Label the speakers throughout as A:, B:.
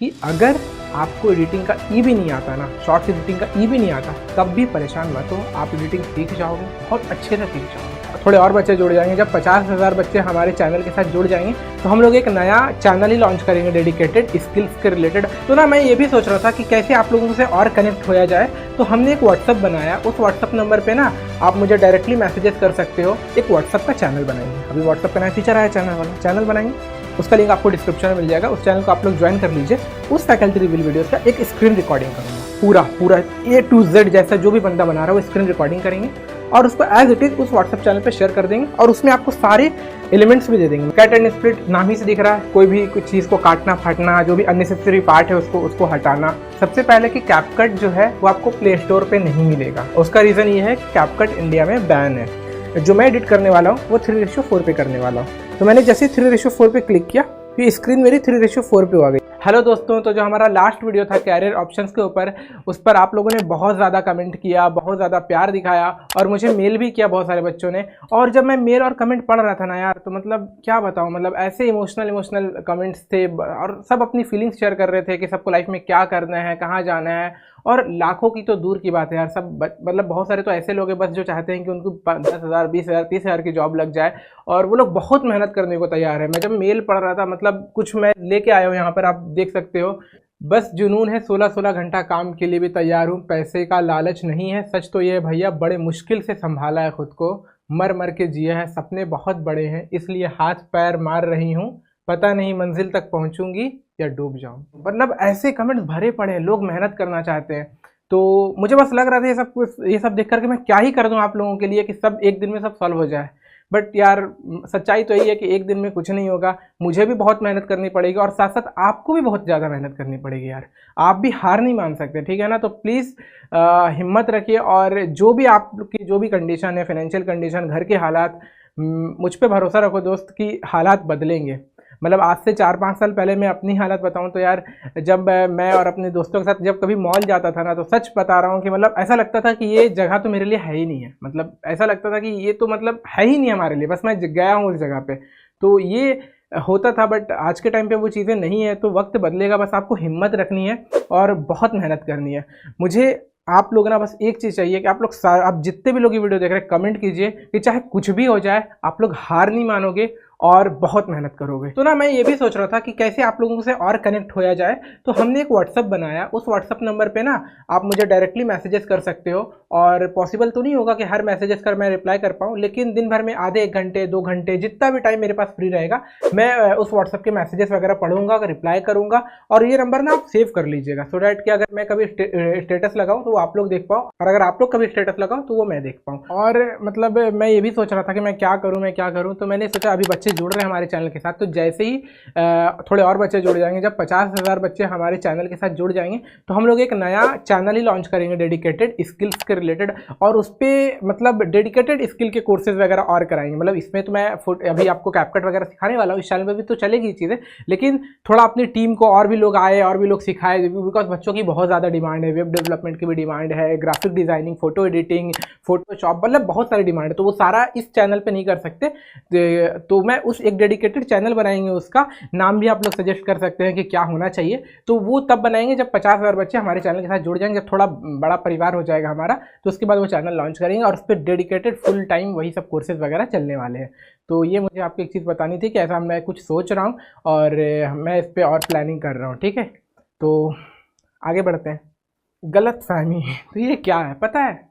A: कि अगर आपको एडिटिंग का ई भी नहीं आता ना, शॉर्ट्स एडिटिंग का ई भी नहीं आता, तब भी परेशान मत हो, आप एडिटिंग सीख जाओगे, बहुत अच्छे से सीख जाओगे। थोड़े और बच्चे जुड़ जाएंगे। जब 50,000 बच्चे हमारे चैनल के साथ जुड़ जाएंगे तो हम लोग एक नया चैनल ही लॉन्च करेंगे डेडिकेटेड स्किल्स के रिलेटेड। तो ना मैं ये भी सोच रहा था कि कैसे आप लोगों से और कनेक्ट होया जाए, तो हमने एक व्हाट्सअप बनाया। उस व्हाट्सअप नंबर पे ना आप मुझे डायरेक्टली मैसेजेस कर सकते हो। एक व्हाट्सअप का चैनल बनाएंगे, अभी व्हाट्सअप का नया फीचर आया चैनल वाला, चैनल बनाएंगे, उसका लिंक आपको डिस्क्रिप्शन में मिल जाएगा। उस चैनल को आप लोग ज्वाइन कर लीजिए। उस फैकल्टी रिवील वीडियोस का एक स्क्रीन रिकॉर्डिंग करूँगा, पूरा A to Z जैसा जो भी बंदा बना रहा है वो स्क्रीन रिकॉर्डिंग करेंगे और उसको एज इट इज उस व्हाट्सएप चैनल पे शेयर कर देंगे और उसमें आपको सारे एलिमेंट्स भी दे देंगे। कट एंड स्प्लिट नाम ही से दिख रहा है, कोई भी कुछ चीज़ को काटना फाटना, जो भी अननेसेसरी पार्ट है उसको हटाना। सबसे पहले कि कैपकट जो है वो आपको प्ले स्टोर पे नहीं मिलेगा। उसका रीज़न ये है कि कैपकट इंडिया में बैन है। जो मैं एडिट करने वाला हूँ वो 3:4 पे करने वाला हूँ। तो मैंने जैसे 3:4 पे क्लिक किया तो स्क्रीन मेरी 3:4 पे आ गई। हेलो दोस्तों, तो जो हमारा लास्ट वीडियो था कैरियर ऑप्शंस के ऊपर, उस पर आप लोगों ने बहुत ज़्यादा कमेंट किया, बहुत ज़्यादा प्यार दिखाया और मुझे मेल भी किया बहुत सारे बच्चों ने। और जब मैं मेल और कमेंट पढ़ रहा था ना यार, तो मतलब क्या बताऊँ, मतलब ऐसे इमोशनल कमेंट्स थे और सब अपनी फीलिंग्स शेयर कर रहे थे कि सबको लाइफ में क्या करना है, कहाँ जाना है। और लाखों की तो दूर की बात है यार, सब मतलब बहुत सारे तो ऐसे लोग हैं बस जो चाहते हैं कि उनको 10,000 20,000 30,000 की जॉब लग जाए और वो लोग बहुत मेहनत करने को तैयार है। मैं जब मेल पढ़ रहा था, मतलब कुछ मैं लेके आया हूँ यहाँ पर, आप देख सकते हो। बस जुनून है, 16-16 घंटा काम के लिए भी तैयार हूँ, पैसे का लालच नहीं है। सच तो ये है भैया, बड़े मुश्किल से संभाला है खुद को, मर मर के जिया है, सपने बहुत बड़े हैं, इसलिए हाथ पैर मार रही हूँ, पता नहीं मंजिल तक पहुँचूंगी या डूब जाऊँ। मतलब ऐसे कमेंट्स भरे पड़े हैं, लोग मेहनत करना चाहते हैं। तो मुझे बस लग रहा था ये सब देख करके मैं क्या ही कर दूं आप लोगों के लिए कि सब एक दिन में सब सॉल्व हो जाए। बट यार सच्चाई तो यही है कि एक दिन में कुछ नहीं होगा। मुझे भी बहुत मेहनत करनी पड़ेगी और साथ साथ आपको भी बहुत ज़्यादा मेहनत करनी पड़ेगी यार। आप भी हार नहीं मान सकते, ठीक है ना। तो प्लीज़ हिम्मत रखिए और जो भी आपकी जो भी कंडीशन है, फाइनेंशियल कंडीशन, घर के हालात, मुझ पर भरोसा रखो दोस्त कि हालात बदलेंगे। मतलब आज से 4-5 साल पहले मैं अपनी हालत बताऊं तो यार, जब मैं और अपने दोस्तों के साथ जब कभी मॉल जाता था ना, तो सच बता रहा हूं कि मतलब ऐसा लगता था कि ये जगह तो मेरे लिए है ही नहीं है। मतलब ऐसा लगता था कि ये तो मतलब है ही नहीं हमारे लिए, बस मैं गया हूँ उस जगह पे। तो ये होता था। बट आज के टाइम पे वो चीज़ें नहीं है। तो वक्त बदलेगा, बस आपको हिम्मत रखनी है और बहुत मेहनत करनी है। मुझे आप लोग ना बस एक चीज़ चाहिए कि आप जितने भी लोग ये वीडियो देख रहे हैं, कमेंट कीजिए कि चाहे कुछ भी हो जाए, आप लोग हार नहीं मानोगे और बहुत मेहनत करोगे। तो ना मैं ये भी सोच रहा था कि कैसे आप लोगों से और कनेक्ट होया जाए। तो हमने एक व्हाट्सअप बनाया। उस व्हाट्सअप नंबर पे ना आप मुझे डायरेक्टली मैसेजेस कर सकते हो। और पॉसिबल तो नहीं होगा कि हर मैसेजेस का मैं रिप्लाई कर पाऊँ, लेकिन दिन भर में आधे 1 घंटे 2 घंटे जितना भी टाइम मेरे पास फ्री रहेगा, मैं उस व्हाट्सअप के मैसेजेस वगैरह पढ़ूंगा, रिप्लाई करूंगा। और ये नंबर ना आप सेव कर लीजिएगा, सो डैट कि अगर मैं कभी स्टेटस लगाऊं तो वो आप लोग देख पाओ, और अगर आप लोग कभी स्टेटस लगाओ तो वो मैं देख पाऊँ। और मतलब मैं ये भी सोच रहा था कि मैं क्या करूँ। तो मैंने सोचा अभी बच्चे जुड़ रहे हैं हमारे चैनल के साथ, तो जैसे ही थोड़े और बच्चे जुड़ जाएंगे, जब 50,000 बच्चे हमारे चैनल के साथ जुड़ जाएंगे, तो हम लोग एक नया चैनल ही लॉन्च करेंगे डेडिकेटेड स्किल्स के रिलेटेड। और उस पर मतलब डेडिकेटेड स्किल के कोर्सेज वगैरह और कराएंगे। मतलब इसमें तो मैं अभी आपको कैपकट वगैरह सिखाने वाला हूँ, इस चैनल पर भी तो चलेगी चीज़ें, लेकिन थोड़ा अपनी टीम को और भी लोग आए और भी लोग सिखाए, बिकॉज बच्चों की बहुत ज़्यादा डिमांड है, वेब डेवलपमेंट की भी डिमांड है, graphic designing, photo editing, Photoshop, मतलब बहुत सारी डिमांड है। तो वो सारा इस चैनल पे नहीं कर सकते, तो मैं उस एक डेडिकेटेड चैनल बनाएंगे। उसका नाम भी आप लोग सजेस्ट कर सकते हैं कि क्या होना चाहिए। तो वो तब बनाएंगे जब 50,000 बच्चे हमारे चैनल के साथ जुड़ जाएंगे, जब थोड़ा बड़ा परिवार हो जाएगा हमारा, तो उसके बाद वो चैनल लॉन्च करेंगे और उस पर डेडिकेटेड फुल टाइम वही सब कोर्सेज वगैरह चलने वाले हैं। तो ये मुझे आपको एक चीज़ बतानी थी कि ऐसा मैं कुछ सोच रहा हूँ और मैं इस पर और प्लानिंग कर रहा हूँ, ठीक है। तो आगे बढ़ते हैं। गलत फहमी, तो ये क्या है पता है,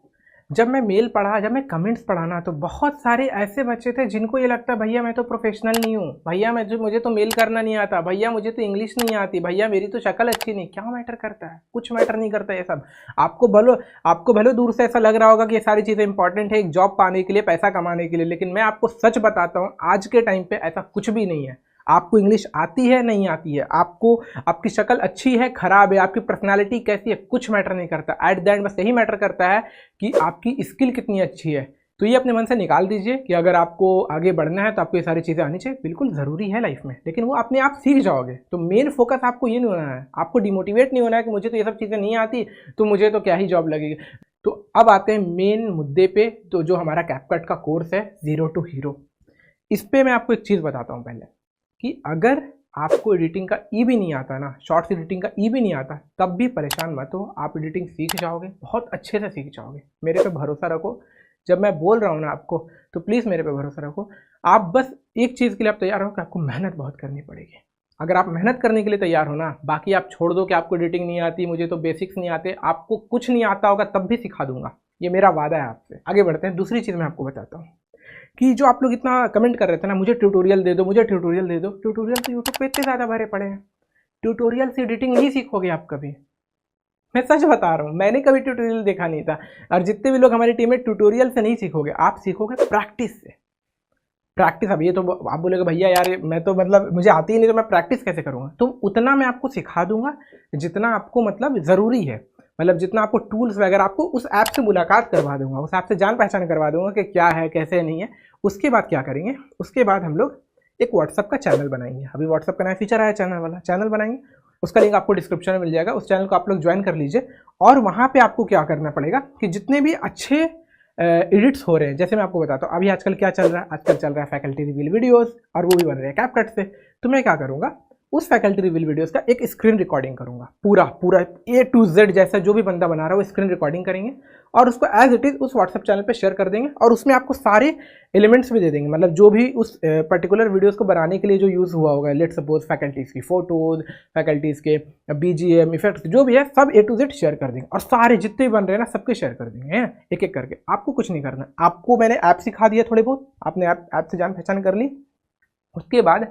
A: जब मैं मेल पढ़ा, जब मैं कमेंट्स पढ़ा ना, तो बहुत सारे ऐसे बच्चे थे जिनको ये लगता है भैया मैं तो प्रोफेशनल नहीं हूँ, भैया मुझे तो मेल करना नहीं आता, भैया मुझे तो इंग्लिश नहीं आती, भैया मेरी तो शक्ल अच्छी नहीं। क्या मैटर करता है, कुछ मैटर नहीं करता ये सब। आपको भले दूर से ऐसा लग रहा होगा कि ये सारी चीज़ें इंपॉर्टेंट है एक जॉब पाने के लिए, पैसा कमाने के लिए, लेकिन मैं आपको सच बताता हूँ आज के टाइम पे ऐसा कुछ भी नहीं है। आपको इंग्लिश आती है नहीं आती है, आपको आपकी शक्ल अच्छी है खराब है, आपकी पर्सनालिटी कैसी है, कुछ मैटर नहीं करता। एट द एंड बस यही मैटर करता है कि आपकी स्किल कितनी अच्छी है। तो ये अपने मन से निकाल दीजिए कि अगर आपको आगे बढ़ना है तो आपको ये सारी चीज़ें आनी चाहिए, बिल्कुल ज़रूरी है लाइफ में, लेकिन वो अपने आप सीख जाओगे। तो मेन फोकस आपको ये नहीं होना है, आपको डिमोटिवेट नहीं होना है कि मुझे तो ये सब चीज़ें नहीं आती तो मुझे तो क्या ही जॉब लगेगी। तो अब आते हैं मेन मुद्दे पे। तो जो हमारा कैपकट का कोर्स है 0 to Hero, इस पर मैं आपको एक चीज़ बताता हूँ पहले कि अगर आपको एडिटिंग का ई भी नहीं आता ना, शॉर्ट्स एडिटिंग का ई भी नहीं आता, तब भी परेशान मत हो, आप एडिटिंग सीख जाओगे, बहुत अच्छे से सीख जाओगे। मेरे पे भरोसा रखो, जब मैं बोल रहा हूँ ना आपको, तो प्लीज़ मेरे पे भरोसा रखो। आप बस एक चीज़ के लिए आप तैयार हो कि आपको मेहनत बहुत करनी पड़ेगी। अगर आप मेहनत करने के लिए तैयार हो ना, बाकी आप छोड़ दो कि आपको एडिटिंग नहीं आती, मुझे तो बेसिक्स नहीं आते, आपको कुछ नहीं आता होगा तब भी सिखा दूंगा, ये मेरा वादा है आपसे। आगे बढ़ते हैं। दूसरी चीज़ मैं आपको बताता हूँ कि जो आप लोग इतना कमेंट कर रहे थे ना, मुझे ट्यूटोरियल दे दो, मुझे ट्यूटोरियल दे दो, ट्यूटोरियल तो यूट्यूब पे इतने ज़्यादा भरे पड़े हैं, ट्यूटोरियल से एडिटिंग नहीं सीखोगे आप कभी। मैं सच बता रहा हूँ, मैंने कभी ट्यूटोरियल देखा नहीं था, और जितने भी लोग हमारी टीम में, ट्यूटोरियल से नहीं सीखोगे, आप सीखोगे प्रैक्टिस से। प्रैक्टिस, अब ये तो आप बोलेगा भैया यार मैं तो मतलब मुझे आती ही नहीं, तो मैं प्रैक्टिस कैसे करूँगा? तो उतना मैं आपको सिखा दूंगा जितना आपको मतलब ज़रूरी है, मतलब जितना आपको टूल्स वगैरह, आपको उस ऐप से मुलाकात करवा दूंगा, उस ऐप से जान पहचान करवा दूंगा कि क्या है कैसे नहीं है। उसके बाद क्या करेंगे, उसके बाद हम लोग एक व्हाट्सअप का चैनल बनाएंगे। अभी व्हाट्सअप का नया फीचर आया, चैनल वाला चैनल बनाएंगे, उसका लिंक आपको डिस्क्रिप्शन में मिल जाएगा, उस चैनल को आप लोग ज्वाइन कर लीजिए। और वहाँ पे आपको क्या करना पड़ेगा कि जितने भी अच्छे एडिट्स हो रहे हैं, जैसे मैं आपको बताता हूँ अभी आजकल क्या चल रहा है, आजकल चल रहा है फैकल्टी रिवील वीडियोस, और वो भी बन रहे हैं कैपकट से। तो मैं क्या करूँगा, उस फैकल्टी रिवील वीडियोस का एक स्क्रीन रिकॉर्डिंग करूँगा, पूरा A to Z जैसा जो भी बंदा बना रहा है वो स्क्रीन रिकॉर्डिंग करेंगे, और उसको एज इट इज़ उस व्हाट्सअप चैनल पे शेयर कर देंगे, और उसमें आपको सारे एलिमेंट्स भी दे देंगे, मतलब जो भी उस पर्टिकुलर वीडियोस को बनाने के लिए जो यूज़ हुआ होगा, लेट सपोज फैकल्टीज़ की फ़ोटोज़, फैकल्टीज़ के BGM इफेक्ट्स जो भी है, सब A to Z शेयर कर देंगे, और सारे जितने भी बन रहे हैं ना सबके शेयर कर देंगे, हैं एक एक करके। आपको कुछ नहीं करना, आपको मैंने ऐप सिखा दिया थोड़े बहुत, आपने ऐप से जान पहचान कर ली, उसके बाद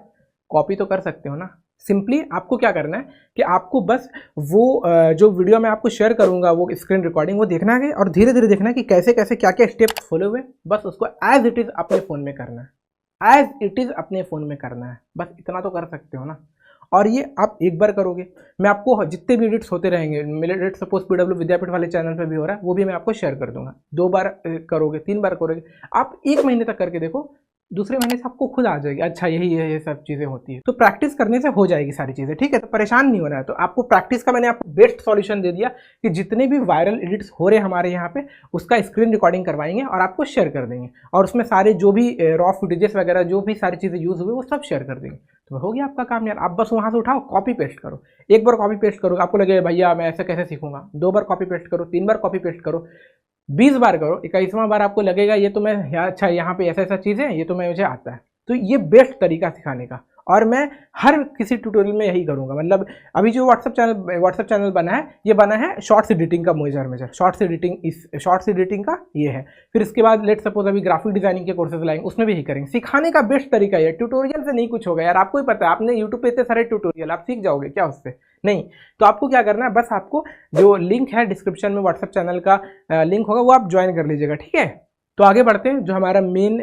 A: कॉपी तो कर सकते हो ना। सिंपली आपको क्या करना है कि आपको बस वो जो वीडियो मैं आपको शेयर करूंगा, वो स्क्रीन रिकॉर्डिंग, वो देखना है और धीरे धीरे देखना है कि कैसे कैसे क्या क्या स्टेप्स फॉलो हुए, बस उसको एज इट इज़ अपने फ़ोन में करना है, एज इट इज़ अपने फ़ोन में करना है, बस इतना तो कर सकते हो ना। और ये आप एक बार करोगे, मैं आपको जितने भी एडिट्स होते रहेंगे, मेरे एडिट सपोज PW विद्यापीठ वाले चैनल पे भी हो रहा है, वो भी मैं आपको शेयर कर दूंगा। 2 बार करोगे, 3 बार करोगे, आप 1 महीने तक करके देखो, दूसरे महीने से आपको खुद आ जाएगी, अच्छा यही है, ये सब चीज़ें होती है। तो प्रैक्टिस करने से हो जाएगी सारी चीज़ें, ठीक है? तो परेशान नहीं होना है। तो आपको प्रैक्टिस का मैंने आपको बेस्ट सॉल्यूशन दे दिया कि जितने भी वायरल एडिट्स हो रहे हैं हमारे यहाँ पे, उसका स्क्रीन रिकॉर्डिंग करवाएंगे और आपको शेयर कर देंगे, और उसमें सारे जो भी रॉ फुटेजेस वगैरह जो भी सारी चीज़ें यूज़ हुई वो सब शेयर कर देंगे। तो हो गया आपका काम यार। आप बस वहाँ से उठाओ, कॉपी पेस्ट करो। एक बार कॉपी पेस्ट करो, आपको लगे भैया मैं ऐसे कैसे सीखूंगा, 2 बार कॉपी पेस्ट करो, 3 बार कॉपी पेस्ट करो, 20 बार करो, 21वां बार आपको लगेगा ये तो मैं, अच्छा यहाँ पे ऐसा ऐसा चीज़ है, ये तो मैं मुझे आता है। तो ये बेस्ट तरीका सिखाने का, और मैं हर किसी ट्यूटोरियल में यही करूँगा। मतलब अभी जो व्हाट्सअप चैनल बना है, ये बना है शॉर्ट्स एडिटिंग का मेजर शॉर्ट्स एडिटिंग का ये है। फिर इसके बाद लेट सपोज अभी ग्राफिक डिजाइनिंग के कोर्सेज लाएंगे, उसमें भी यही करेंगे। सिखाने का बेस्ट तरीका ये, ट्यूटोरियल से नहीं कुछ होगा यार, आपको ही पता है, आपने यूट्यूब पे इतने सारे ट्यूटोरियल, आप सीख जाओगे क्या उससे? नहीं। तो आपको क्या करना है, बस आपको जो लिंक है डिस्क्रिप्शन में व्हाट्सअप चैनल का लिंक होगा, वो आप ज्वाइन कर लीजिएगा, ठीक है? तो आगे बढ़ते हैं। जो हमारा मेन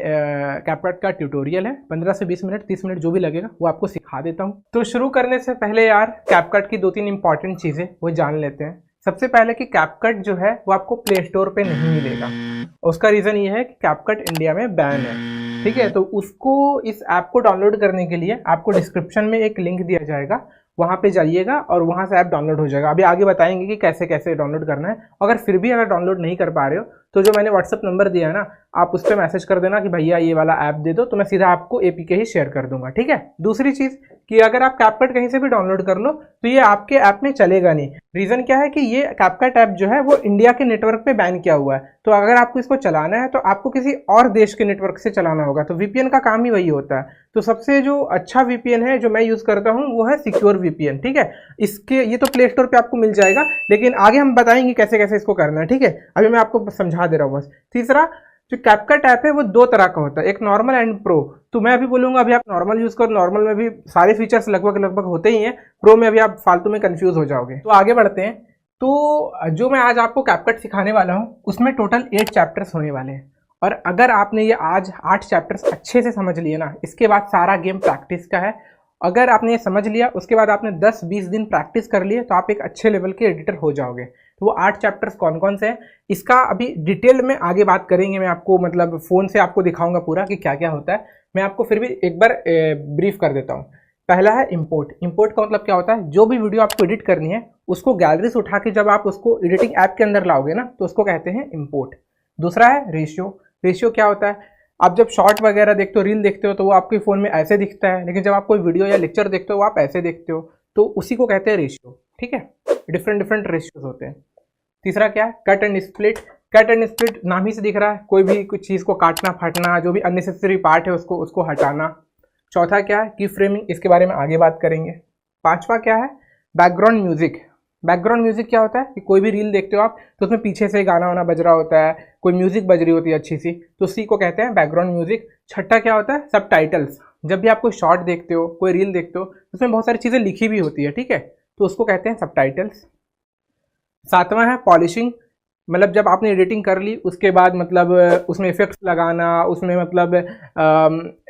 A: कैपकट का ट्यूटोरियल है, 15 से 20 मिनट 30 मिनट जो भी लगेगा वो आपको सिखा देता हूँ। तो शुरू करने से पहले यार कैपकट की 2-3 इंपॉर्टेंट चीज़ें वो जान लेते हैं। सबसे पहले कि कैपकट जो है वो आपको प्ले स्टोर पे नहीं मिलेगा। उसका रीज़न ये है कि कैपकट इंडिया में बैन है, ठीक है? तो उसको, इस ऐप को डाउनलोड करने के लिए आपको डिस्क्रिप्शन में एक लिंक दिया जाएगा, वहाँ पे जाइएगा और वहाँ से ऐप डाउनलोड हो जाएगा। अभी आगे बताएंगे कि कैसे कैसे डाउनलोड करना है। अगर फिर भी अगर डाउनलोड नहीं कर पा रहे हो तो जो मैंने व्हाट्सअप नंबर दिया है ना, आप उस पर मैसेज कर देना कि भैया ये वाला ऐप दे दो, तो मैं सीधा आपको APK ही शेयर कर दूंगा, ठीक है? दूसरी चीज़ कि अगर आप कैपकट कहीं से भी डाउनलोड कर लो तो ये आपके ऐप में चलेगा नहीं। रीज़न क्या है कि ये कैपकट ऐप जो है वो इंडिया के नेटवर्क पे बैन किया हुआ है। तो अगर आपको इसको चलाना है तो आपको किसी और देश के नेटवर्क से चलाना होगा। तो VPN का काम ही वही होता है। तो सबसे जो अच्छा VPN है जो मैं यूज़ करता हूँ वो है सिक्योर VPN, ठीक है? इसके ये तो प्ले स्टोर पे आपको मिल जाएगा, लेकिन आगे हम बताएंगे कैसे कैसे इसको करना है, ठीक है? अभी मैं आपको समझा दे रहा हूँ बस। तीसरा, जो कैपकट ऐप है वो 2 तरह का होता है, एक नॉर्मल एंड प्रो। तो मैं अभी बोलूँगा अभी आप नॉर्मल यूज़ करो, नॉर्मल में भी सारे फीचर्स लगभग होते ही हैं, प्रो में अभी आप फालतू में कंफ्यूज हो जाओगे। तो आगे बढ़ते हैं। तो जो मैं आज आपको कैपकट सिखाने वाला हूँ उसमें टोटल 8 चैप्टर्स होने वाले हैं, और अगर आपने ये आज 8 चैप्टर्स अच्छे से समझ लिए ना, इसके बाद सारा गेम प्रैक्टिस का है। अगर आपने ये समझ लिया, उसके बाद आपने 10-20 दिन प्रैक्टिस कर लिए, तो आप एक अच्छे लेवल के एडिटर हो जाओगे। तो वो 8 चैप्टर्स कौन कौन से हैं, इसका अभी डिटेल में आगे बात करेंगे। मैं आपको मतलब फ़ोन से आपको दिखाऊंगा पूरा कि क्या क्या होता है। मैं आपको फिर भी एक बार ब्रीफ कर देता हूँ। पहला है इंपोर्ट। इंपोर्ट का मतलब क्या होता है, जो भी वीडियो आपको एडिट करनी है उसको गैलरी से उठा के जब आप उसको एडिटिंग ऐप के अंदर लाओगे ना, तो उसको कहते हैं इंपोर्ट। दूसरा है रेशियो। रेशियो क्या होता है, आप जब शॉर्ट वगैरह देखते हो, रील देखते हो, तो वो आपके फ़ोन में ऐसे दिखता है, लेकिन जब आप कोई वीडियो या लेक्चर देखते हो वो आप ऐसे देखते हो, तो उसी को कहते हैं रेशियो। ठीक है, डिफरेंट डिफरेंट रेशियोज होते हैं। तीसरा क्या है, cut and split. Cut and split नाम ही से दिख रहा है, कोई भी कुछ चीज़ को काटना फाटना, जो भी अननेसेसरी पार्ट है उसको हटाना। चौथा क्या है, की फ्रेमिंग, इसके बारे में आगे बात करेंगे। पांचवा क्या है, बैकग्राउंड म्यूजिक। बैकग्राउंड म्यूजिक क्या होता है कि कोई भी रील देखते हो आप, तो उसमें पीछे से गाना वाना बज रहा होता है, कोई म्यूजिक बज रही होती है अच्छी सी, तो उसी को कहते हैं बैकग्राउंड म्यूजिक। छठा क्या होता है, सब टाइटल्स। जब भी आप कोई शॉर्ट देखते हो, कोई रील देखते हो, उसमें बहुत सारी चीज़ें लिखी भी होती है, ठीक है, तो उसको कहते हैं सब टाइटल्स। सातवां है पॉलिशिंग, मतलब जब आपने एडिटिंग कर ली उसके बाद मतलब उसमें इफेक्ट्स लगाना, उसमें मतलब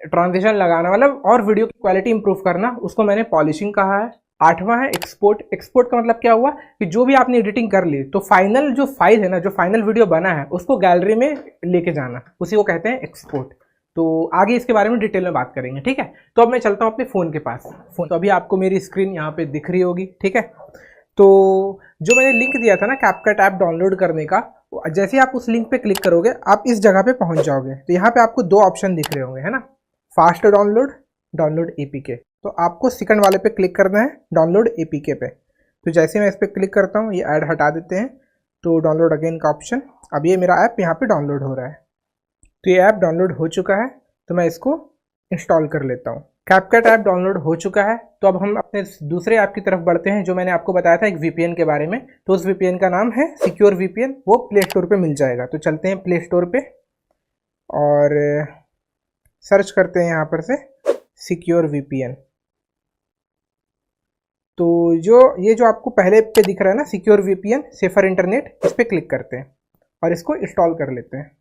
A: ट्रांजिशन लगाना, मतलब और वीडियो की क्वालिटी इंप्रूव करना, उसको मैंने पॉलिशिंग कहा है। आठवां है एक्सपोर्ट। एक्सपोर्ट का मतलब क्या हुआ कि जो भी आपने एडिटिंग कर ली, तो फाइनल जो फाइल है ना, जो फाइनल वीडियो बना है, उसको गैलरी में लेके जाना, उसी को कहते हैं एक्सपोर्ट। तो आगे इसके बारे में डिटेल में बात करेंगे, ठीक है। तो अब मैं चलता हूँ अपने फ़ोन के पास। फ़ोन तो अभी आपको मेरी स्क्रीन यहाँ पे दिख रही होगी, ठीक है। तो जो मैंने लिंक दिया था ना कैपकट ऐप डाउनलोड करने का, जैसे ही आप उस लिंक पे क्लिक करोगे आप इस जगह पे पहुंच जाओगे। तो यहाँ पे आपको दो ऑप्शन दिख रहे होंगे, है ना, फास्ट डाउनलोड, डाउनलोड एपीके। तो आपको सेकंड वाले पे क्लिक करना है, डाउनलोड एपीके पे। तो जैसे मैं इस पर क्लिक करता हूँ, ये ऐड हटा देते हैं, तो डाउनलोड अगेन का ऑप्शन। अब ये मेरा ऐप यहाँ पे डाउनलोड हो रहा है। तो ये ऐप डाउनलोड हो चुका है, तो मैं इसको इंस्टॉल कर लेता हूँ। कैपकट ऐप डाउनलोड हो चुका है, तो अब हम अपने दूसरे ऐप की तरफ बढ़ते हैं, जो मैंने आपको बताया था एक वीपीएन के बारे में। तो उस वीपीएन का नाम है सिक्योर वीपीएन, वो प्ले स्टोर पे मिल जाएगा। तो चलते हैं प्ले स्टोर पे और सर्च करते हैं यहाँ पर से सिक्योर वीपीएन। तो ये जो आपको पहले पे दिख रहा है ना सिक्योर वीपीएन सेफर इंटरनेट, इस पर क्लिक करते हैं और इसको इंस्टॉल कर लेते हैं।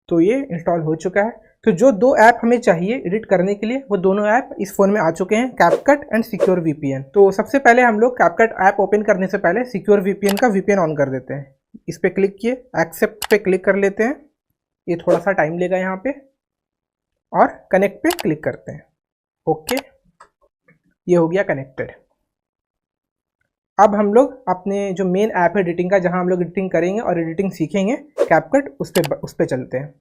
A: तो ये इंस्टॉल हो चुका है। तो जो दो ऐप हमें चाहिए एडिट करने के लिए, वो दोनों ऐप इस फ़ोन में आ चुके हैं, कैपकट एंड सिक्योर वीपीएन। तो सबसे पहले हम लोग कैपकट ऐप ओपन करने से पहले सिक्योर वीपीएन का वीपीएन ऑन कर देते हैं। इस पर क्लिक किए, एक्सेप्ट पे क्लिक कर लेते हैं। ये थोड़ा सा टाइम लेगा यहाँ पे, और कनेक्ट पे क्लिक करते हैं। ओके, ये हो गया कनेक्टेड। अब हम लोग अपने जो मेन ऐप है एडिटिंग का, जहाँ हम लोग एडिटिंग करेंगे और एडिटिंग सीखेंगे कैपकट, उस पर चलते हैं।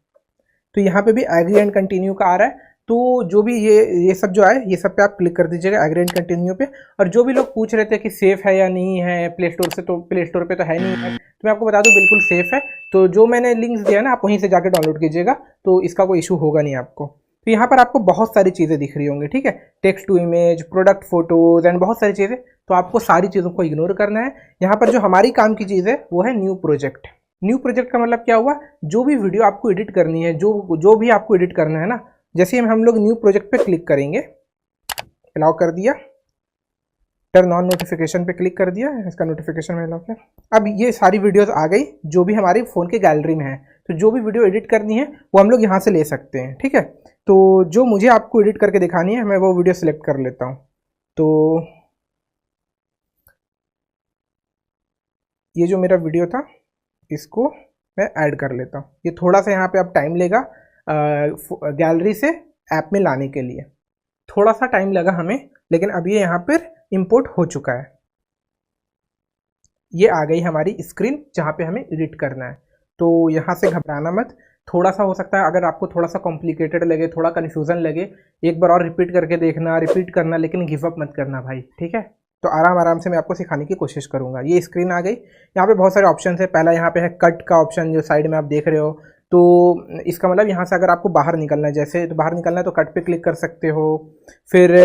A: तो यहाँ पे भी एग्री एंड कंटिन्यू का आ रहा है। तो जो भी ये सब जो आए, ये सब पे आप क्लिक कर दीजिएगा एग्री एंड कंटिन्यू पे। और जो भी लोग पूछ रहे थे कि सेफ़ है या नहीं है प्ले स्टोर से, तो प्ले स्टोर पे तो है नहीं है, तो मैं आपको बता दूं बिल्कुल सेफ़ है। तो जो मैंने लिंक्स दिया ना, आप वहीं से जाकर डाउनलोड कीजिएगा, तो इसका कोई इशू होगा नहीं आपको। तो यहाँ पर आपको बहुत सारी चीज़ें दिख रही होंगी, ठीक है, text to image, product photos and बहुत सारी चीज़ें। तो आपको सारी चीज़ों को इग्नोर करना है। यहाँ पर जो हमारी काम की चीज़ है वो है न्यू प्रोजेक्ट। न्यू प्रोजेक्ट का मतलब क्या हुआ, जो भी वीडियो आपको एडिट करनी है, जो भी आपको एडिट करना है ना, जैसे हम लोग न्यू प्रोजेक्ट पे क्लिक करेंगे, अलाउ कर दिया, टर्न ऑन नोटिफिकेशन पे क्लिक कर दिया, इसका नोटिफिकेशन में अलाउ किया। अब ये सारी वीडियोस आ गई जो भी हमारी फ़ोन के गैलरी में है। तो जो भी वीडियो एडिट करनी है वो हम लोग यहाँ से ले सकते हैं, ठीक है। तो जो मुझे आपको एडिट करके दिखानी है, मैं वो वीडियो सिलेक्ट कर लेता हूँ। तो ये जो मेरा वीडियो था, इसको मैं ऐड कर लेता हूँ। ये थोड़ा सा यहाँ पे अब टाइम लेगा गैलरी से ऐप में लाने के लिए, थोड़ा सा टाइम लगा हमें, लेकिन अब ये यहाँ पर इंपोर्ट हो चुका है। ये आ गई हमारी स्क्रीन जहाँ पे हमें एडिट करना है। तो यहाँ से घबराना मत, थोड़ा सा हो सकता है अगर आपको थोड़ा सा कॉम्प्लिकेटेड लगे, थोड़ा कन्फ्यूज़न लगे, एक बार और रिपीट करके देखना, रिपीट करना, लेकिन गिव अप मत करना भाई, ठीक है। तो आराम आराम से मैं आपको सिखाने की कोशिश करूँगा। ये स्क्रीन आ गई, यहाँ पे बहुत सारे ऑप्शन है। पहला यहाँ पे है कट का ऑप्शन, जो साइड में आप देख रहे हो। तो इसका मतलब यहाँ से अगर आपको बाहर निकलना है, जैसे तो बाहर निकलना है तो कट पे क्लिक कर सकते हो। फिर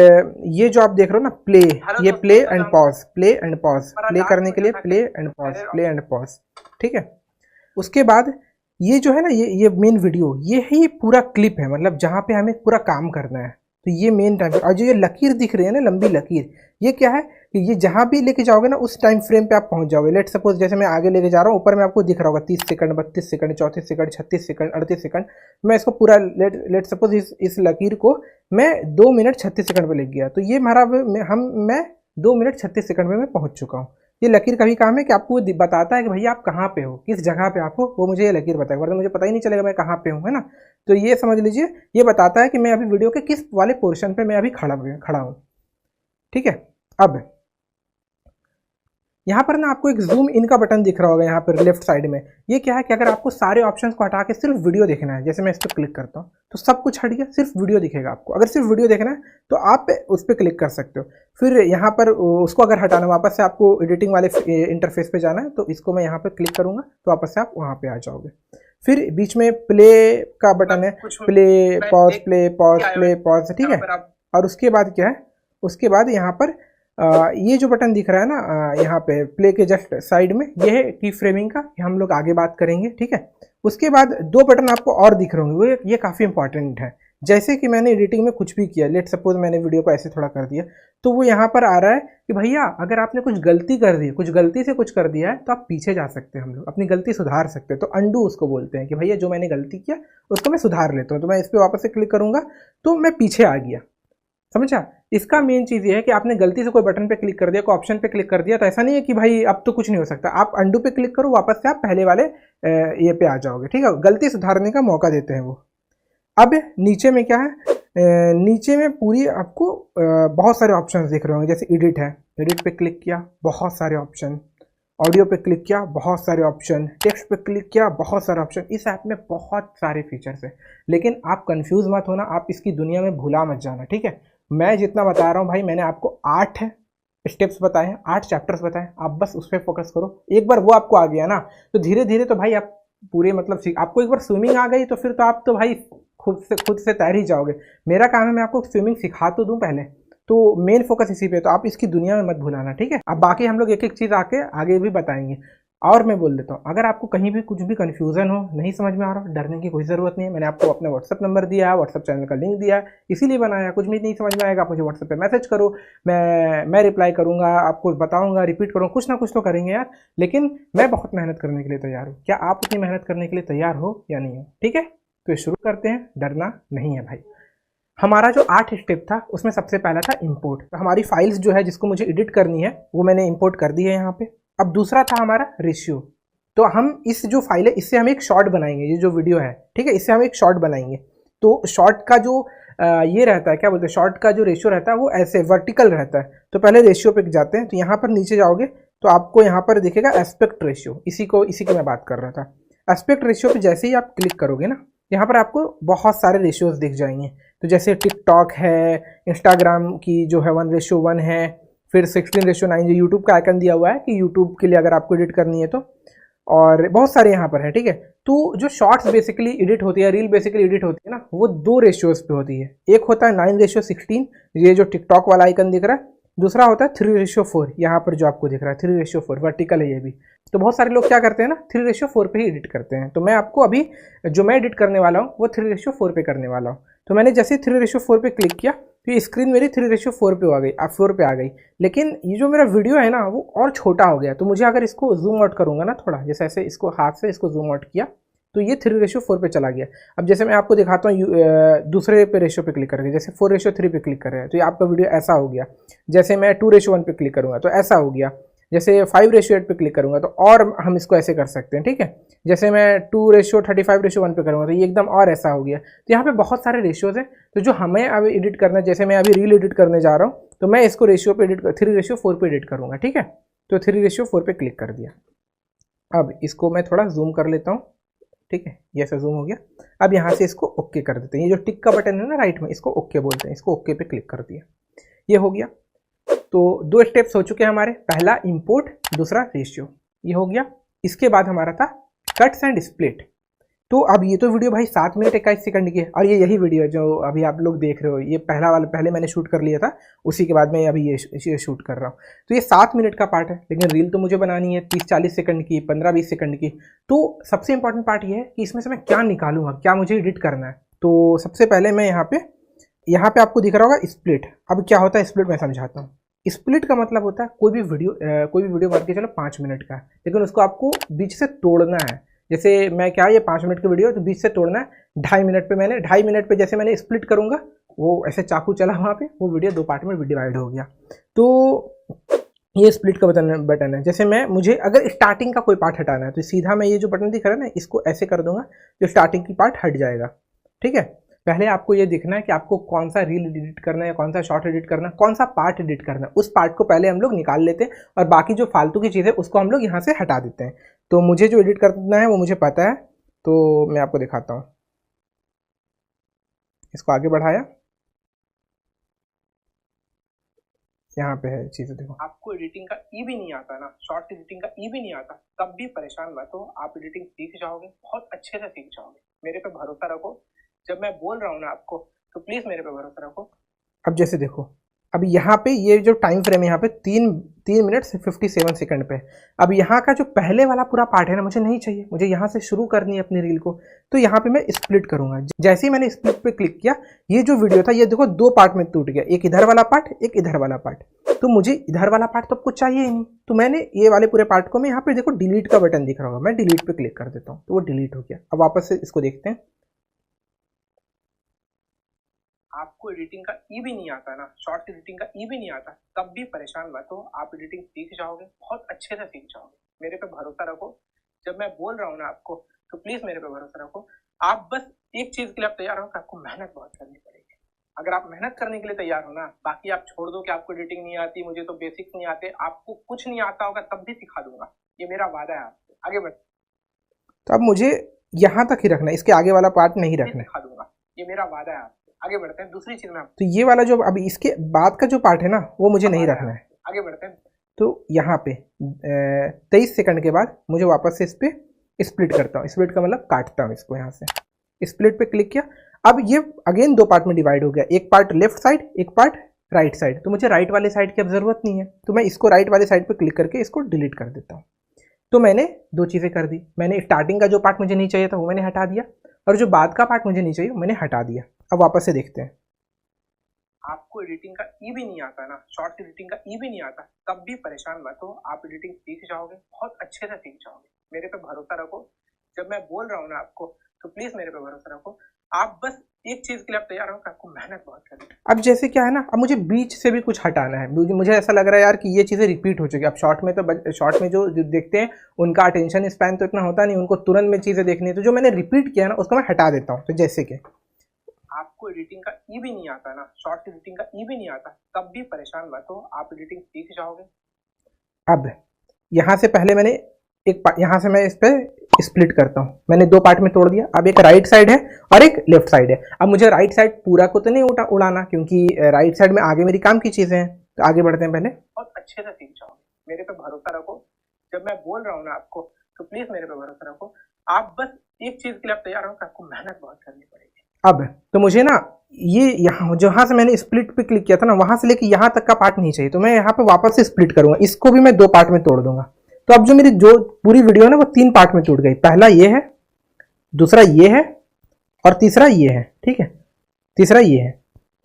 A: ये जो आप देख रहे हो ना प्ले, ये play and pause, play and pause, play करने के लिए play and pause, play and pause, ठीक है। उसके बाद ये जो है ना, ये मेन वीडियो, ये है ये पूरा क्लिप है, मतलब जहाँ पे हमें पूरा काम करना है। तो ये मेन टाइम, और जो ये लकीर दिख रही है ना, लंबी लकीर, ये क्या है कि ये जहाँ भी लेके जाओगे ना, उस टाइम फ्रेम पे आप पहुँच जाओगे। लेट सपोज जैसे मैं आगे लेके जा रहा हूँ, ऊपर में आपको दिख रहा होगा 30 second, 32 second, 34 second, 36 second, 38 second. मैं इसको पूरा लेट सपोज इस लकीर को मैं 2 मिनट 36 सेकंड पे लेके गया, तो ये मैं 2 मिनट 36 सेकंड में मैं पहुँच चुका हूँ। ये लकीर का भी काम है कि आपको बताता है कि भैया आप कहाँ पे हो, किस जगह पे आप हो, वो मुझे ये लकीर बताएगा, वरना मुझे पता ही नहीं चलेगा मैं कहाँ पे हूँ, है ना। तो ये समझ लीजिए, ये बताता है कि मैं अभी वीडियो के किस वाले पोर्शन पे मैं अभी खड़ा हूँ, ठीक है। अब यहाँ पर ना आपको एक जूम इन का बटन दिख रहा होगा यहाँ पर लेफ्ट साइड में। ये क्या है कि अगर आपको सारे ऑप्शंस को हटा के सिर्फ वीडियो देखना है, जैसे मैं इस पर क्लिक करता हूँ तो सब कुछ हट गया, सिर्फ वीडियो दिखेगा आपको। अगर सिर्फ वीडियो देखना है तो आप उस पर क्लिक कर सकते हो। फिर यहाँ पर उसको अगर हटाना, वापस से आपको एडिटिंग वाले इंटरफेस पे जाना है, तो इसको मैं यहाँ पर क्लिक करूँगा तो वापस से आप वहाँ पे आ जाओगे। फिर बीच में प्ले का बटन है, play pause play pause play pause, ठीक है। और उसके बाद क्या है, उसके बाद यहाँ पर ये जो बटन दिख रहा है ना यहाँ पे प्ले के जस्ट साइड में, ये है की फ्रेमिंग का, हम लोग आगे बात करेंगे, ठीक है। उसके बाद दो बटन आपको और दिख रहे होंगे, वो ये काफ़ी इंपॉर्टेंट है। जैसे कि मैंने एडिटिंग में कुछ भी किया, लेट सपोज मैंने वीडियो को ऐसे थोड़ा कर दिया, तो वो यहाँ पर आ रहा है कि भैया अगर आपने कुछ गलती कर दी, कुछ गलती से कुछ कर दिया है, तो आप पीछे जा सकते हैं, हम लोग अपनी गलती सुधार सकते हैं। तो अंडू उसको बोलते हैं कि भैया जो मैंने गलती किया उसको मैं सुधार लेता हूँ। तो मैं इस पर वापस से क्लिक करूँगा तो मैं पीछे आ गया, समझा। इसका मेन चीज़ ये है कि आपने गलती से कोई बटन पे क्लिक कर दिया, कोई ऑप्शन पे क्लिक कर दिया, तो ऐसा नहीं है कि भाई अब तो कुछ नहीं हो सकता। आप अंडू पे क्लिक करो, वापस से आप पहले वाले ये पे आ जाओगे, ठीक है। गलती सुधारने का मौका देते हैं वो। अब नीचे में क्या है, नीचे में पूरी आपको बहुत सारे ऑप्शंस दिख रहे होंगे। जैसे एडिट है, एडिट पे क्लिक किया, बहुत सारे ऑप्शन। ऑडियो पे क्लिक किया, बहुत सारे ऑप्शन। टेक्स्ट पे क्लिक किया, बहुत सारे ऑप्शन। इस ऐप में बहुत सारे फीचर्स हैं, लेकिन आप कंफ्यूज मत होना, आप इसकी दुनिया में भूला मत जाना, ठीक है। मैं जितना बता रहा हूँ भाई, मैंने आपको 8 स्टेप्स बताए हैं, 8 चैप्टर्स बताए, आप बस उस पर फोकस करो। एक बार वो आपको आ गया ना तो धीरे धीरे तो भाई आप पूरे मतलब आपको एक बार स्विमिंग आ गई तो फिर तो आप तो भाई खुद से तैर ही जाओगे। मेरा काम है मैं आपको स्विमिंग सिखा तो दूं पहले, तो मेन फोकस इसी पे, तो आप इसकी दुनिया में मत भूलाना, ठीक है। अब बाकी हम लोग एक एक चीज़ आगे भी बताएंगे। और मैं बोल देता हूँ, अगर आपको कहीं भी कुछ भी कन्फ्यूजन हो, नहीं समझ में आ रहा, डरने की कोई ज़रूरत नहीं है। मैंने आपको अपना व्हाट्सअप नंबर दिया है, व्हाट्सअप चैनल का लिंक दिया है, इसीलिए बनाया। कुछ भी नहीं समझ में आएगा आप मुझे व्हाट्सअप पे मैसेज करो, मैं रिप्लाई करूँगा, आपको बताऊँगा, रिपीट करूँगा, कुछ ना कुछ तो करेंगे यार। लेकिन मैं बहुत मेहनत करने के लिए तैयार हूँ। क्या आप उतनी मेहनत करने के लिए तैयार हो या नहीं हो? ठीक है, तो शुरू करते हैं, डरना नहीं है भाई। हमारा जो 8 स्टेप था उसमें सबसे पहला था इंपोर्ट। तो हमारी फाइल्स जो है जिसको मुझे एडिट करनी है वो मैंने इंपोर्ट कर दी है यहाँ पे। अब दूसरा था हमारा रेशियो। तो हम इस जो फाइल है इससे हम एक शॉर्ट बनाएंगे, ये जो वीडियो है, ठीक है, इससे हम एक शॉर्ट बनाएंगे। तो शॉर्ट का जो ये रहता है, क्या बोलते हैं, शॉर्ट का जो रेशियो रहता है वो ऐसे वर्टिकल रहता है। तो पहले रेशियो पे जाते हैं, तो यहाँ पर नीचे जाओगे तो आपको यहाँ पर दिखेगा एस्पेक्ट रेशियो। इसी की मैं बात कर रहा था। एस्पेक्ट रेशियो पे जैसे ही आप क्लिक करोगे ना, यहाँ पर आपको बहुत सारे रेशियोज दिख जाएंगे। तो जैसे टिकटॉक है, इंस्टाग्राम की जो है 1:1 है, फिर 16:9 जो यूट्यूब का आइकन दिया हुआ है कि यूट्यूब के लिए अगर आपको एडिट करनी है तो, और बहुत सारे यहाँ पर है, ठीक है। तो जो शॉर्ट्स बेसिकली एडिट होती है, रील बेसिकली एडिट होती है ना, वो 2 रेशियोज पे होती है। एक होता है 9:16, ये जो टिकटॉक वाला आइकन दिख रहा है। दूसरा होता है 3:4, यहाँ पर जो आपको दिख रहा है 3:4, वर्टिकल है ये भी। तो बहुत सारे लोग क्या करते हैं ना, 3:4 पे ही एडिट करते हैं। तो मैं आपको अभी जो मैं एडिट करने वाला हूँ वो 3:4 पे करने वाला हूँ। तो मैंने जैसे 3:4 पे क्लिक किया तो ये स्क्रीन मेरी 3:4 पे आ गई, 4 पे आ गई। लेकिन ये जो मेरा वीडियो है ना वो और छोटा हो गया। तो मुझे अगर इसको जूम आउट करूँगा ना थोड़ा, जैसे ऐसे इसको हाथ से इसको जूम आउट किया तो ये 3:4 पे चला गया। अब जैसे मैं आपको दिखाता हूँ दूसरे पे रेशियो पे क्लिक करके, जैसे 4:3 पे क्लिक कर रहे हैं तो ये आपका वीडियो ऐसा हो गया। जैसे मैं 2:1 पे क्लिक करूँगा तो ऐसा हो गया। जैसे 5:8 पे क्लिक करूँगा तो और हम इसको ऐसे कर सकते हैं, ठीक है। जैसे मैं 2:35:1 पे करूँगा तो ये एकदम और ऐसा हो गया। तो यहाँ पे बहुत सारे रेशियोज हैं। तो जो हमें अभी एडिट करना है, जैसे मैं अभी रील एडिट करने जा रहा हूँ तो मैं इसको रेशियो पे 3:4 पे एडिट करूँगा, ठीक है। तो 3:4 पे क्लिक कर दिया। अब इसको मैं थोड़ा जूम कर लेता हूँ, ठीक है, ये ऐसा जूम हो गया। अब यहाँ से इसको ओके कर देते हैं। ये जो टिक का बटन है ना राइट में, इसको ओके बोलते हैं। इसको ओके पे क्लिक कर दिया, ये हो गया। तो 2 स्टेप्स हो चुके हैं हमारे, पहला इंपोर्ट, दूसरा रेशियो, ये हो गया। इसके बाद हमारा था कट्स एंड स्प्लिट। तो अब ये तो वीडियो भाई 7 मिनट 21 सेकंड की है, और ये यही वीडियो है जो अभी आप लोग देख रहे हो। ये पहला वाला पहले मैंने शूट कर लिया था, उसी के बाद मैं अभी ये शूट कर रहा हूँ। तो ये 7 मिनट का पार्ट है, लेकिन रील तो मुझे बनानी है 30-40 सेकंड की, 15-20 सेकंड की। तो सबसे इंपॉर्टेंट पार्ट ये है कि इसमें से मैं क्या निकालूंगा, क्या मुझे एडिट करना है। तो सबसे पहले मैं यहाँ पे आपको दिख रहा होगा स्प्लिट। अब क्या होता है स्प्लिट, मैं समझाता हूँ। स्प्लिट का मतलब होता है कोई भी वीडियो मान के चलो 5 मिनट का है, लेकिन उसको आपको बीच से तोड़ना है। जैसे मैं क्या, ये 5 मिनट की वीडियो तो बीच से तोड़ना है 2.5 मिनट पे। मैंने 2.5 मिनट पे जैसे मैंने स्प्लिट करूँगा, वो ऐसे चाकू चला वहाँ पे, वो वीडियो 2 पार्ट में डिवाइड हो गया। तो ये स्प्लिट का बटन है। जैसे मुझे अगर स्टार्टिंग का कोई पार्ट हटाना है तो सीधा मैं ये जो बटन दिख रहा है ना, इसको ऐसे कर दूंगा, जो स्टार्टिंग की पार्ट हट जाएगा, ठीक है। पहले आपको ये देखना है कि आपको कौन सा रील एडिट करना है, कौन सा शॉर्ट एडिट करना है, कौन सा पार्ट एडिट करना है। उस पार्ट को पहले हम लोग निकाल लेते हैं और बाकी जो फालतू की चीज़ है उसको हम लोग यहाँ से हटा देते हैं। तो मुझे जो एडिट करना है वो मुझे पता है, तो मैं आपको दिखाता हूँ। इसको आगे बढ़ाया, यहाँ पे है चीज़ें देखो। आपको एडिटिंग का ई भी नहीं आता ना, शॉर्ट एडिटिंग का ई भी नहीं आता, तब भी परेशान मत हो, आप एडिटिंग सीख जाओगे, बहुत अच्छे से सीख जाओगे। मेरे पे भरोसा रखो, जब मैं बोल रहा हूँ ना आपको, तो प्लीज़ मेरे पे भरोसा रखो। अब जैसे देखो, अब यहाँ पे ये जो टाइम फ्रेम है यहाँ पे 3 मिनट 57 सेकंड पे। अब यहाँ का जो पहले वाला पूरा पार्ट है ना, मुझे नहीं चाहिए, मुझे यहाँ से शुरू करनी है अपनी रील को। तो यहाँ पे मैं स्प्लिट करूँगा। जैसे ही मैंने स्प्लिट पे क्लिक किया, ये जो वीडियो था ये देखो 2 पार्ट में टूट गया, एक इधर वाला पार्ट, एक इधर वाला पार्ट। तो मुझे इधर वाला पार्ट तो कुछ चाहिए ही नहीं, तो मैंने ये वाले पूरे पार्ट को, मैं यहाँ पे देखो डिलीट का बटन दिख रहा होगा, मैं डिलीट पे क्लिक कर देता हूँ, तो वो डिलीट हो गया। अब वापस से इसको देखते हैं। आपको एडिटिंग का ई भी नहीं आता ना, शॉर्ट एडिटिंग का ई भी नहीं आता, तब भी परेशान मत हो, आप एडिटिंग सीख जाओगे, बहुत अच्छे से सीख जाओगे। मेरे पे भरोसा रखो, जब मैं बोल रहा हूँ ना आपको, तो प्लीज मेरे पे भरोसा रखो। आप बस एक चीज के लिए आप तैयार हो कि आपको मेहनत बहुत करनी पड़ेगी। अगर आप मेहनत करने के लिए तैयार हो ना, बाकी आप छोड़ दो कि आपको एडिटिंग नहीं आती, मुझे तो बेसिक्स नहीं आते, आपको कुछ नहीं आता होगा तब भी सिखा दूंगा, ये मेरा वादा है आपसे। आगे बढ़, तो अब मुझे यहाँ तक ही रखना है, इसके आगे वाला पार्ट नहीं रखना, सिखा दूंगा, ये मेरा वादा है आपसे। आगे बढ़ते हैं दूसरी चीज में। तो ये वाला जो अभी इसके बाद का जो पार्ट है ना, वो मुझे नहीं रखना है। आगे बढ़ते हैं। तो यहाँ पे 23 सेकंड के बाद मुझे वापस से इस पे स्प्लिट करता हूँ। स्प्लिट का मतलब काटता हूँ इसको, यहाँ से स्प्लिट पे क्लिक किया। अब ये अगेन 2 पार्ट में डिवाइड हो गया, एक पार्ट लेफ्ट साइड, एक पार्ट राइट साइड। तो मुझे राइट वाले साइड की अब जरूरत नहीं है, तो मैं इसको राइट वाले साइड पे क्लिक करके इसको डिलीट कर देता हूँ। तो मैंने 2 चीज़ें कर दी। मैंने स्टार्टिंग का जो पार्ट मुझे नहीं चाहिए था वो मैंने हटा दिया, और जो बाद का पार्ट मुझे नहीं चाहिए वो मैंने हटा दिया। अब वापस से देखते हैं। आपको एडिटिंग का ई भी नहीं आता ना, शॉर्ट एडिटिंग का ई भी नहीं आता, तब भी परेशान मत हो, आप एडिटिंग सीख जाओगे, बहुत अच्छे से सीख जाओगे। मेरे पे भरोसा रखो, जब मैं बोल रहा हूँ ना आपको, तो प्लीज मेरे पे भरोसा रखो। आप बस एक चीज के लिए आप तैयार हो कि आपको मेहनत बहुत करनी है। अब जैसे क्या है ना, अब मुझे बीच से भी कुछ हटाना है। मुझे ऐसा लग रहा है यार कि ये चीज़ें रिपीट हो चुकी है। अब शॉर्ट में तो शॉर्ट में जो देखते हैं उनका अटेंशन स्पैन तो इतना होता नहीं, उनको तुरंत में चीज़ें देखनी है। तो जो मैंने रिपीट किया ना उसको मैं हटा देता हूँ। तो जैसे कि आपको एडिटिंग का ई भी नहीं आता ना, शॉर्ट एडिटिंग का ई भी नहीं आता, तब भी परेशान मत हो, आप एडिटिंग सीख जाओगे। अब यहाँ से पहले मैंने यहाँ से मैं इस पर स्प्लिट करता हूँ। मैंने 2 पार्ट में तोड़ दिया। अब एक राइट साइड है और एक लेफ्ट साइड है। अब मुझे राइट साइड पूरा को तो नहीं उड़ाना, क्योंकि राइट साइड में आगे मेरी काम की चीज़ें हैं। तो आगे बढ़ते हैं पहले। बहुत अच्छे से सीख जाओगे, मेरे पे भरोसा रखो, जब मैं बोल रहा हूँ ना आपको, तो प्लीज मेरे पे भरोसा रखो। आप बस एक चीज के लिए आप तैयार हो कि आपको मेहनत बहुत करनी पड़ेगी। अब तो मुझे ना ये जहाँ से मैंने स्प्लिट पे क्लिक किया था ना, वहां से लेके यहाँ तक का पार्ट नहीं चाहिए। तो मैं यहाँ पे वापस से स्प्लिट करूंगा, इसको भी मैं 2 पार्ट में तोड़ दूंगा। तो अब जो मेरी जो पूरी वीडियो है ना वो 3 पार्ट में टूट गई। पहला ये है, दूसरा ये है, और तीसरा ये है। ठीक है, तीसरा ये है।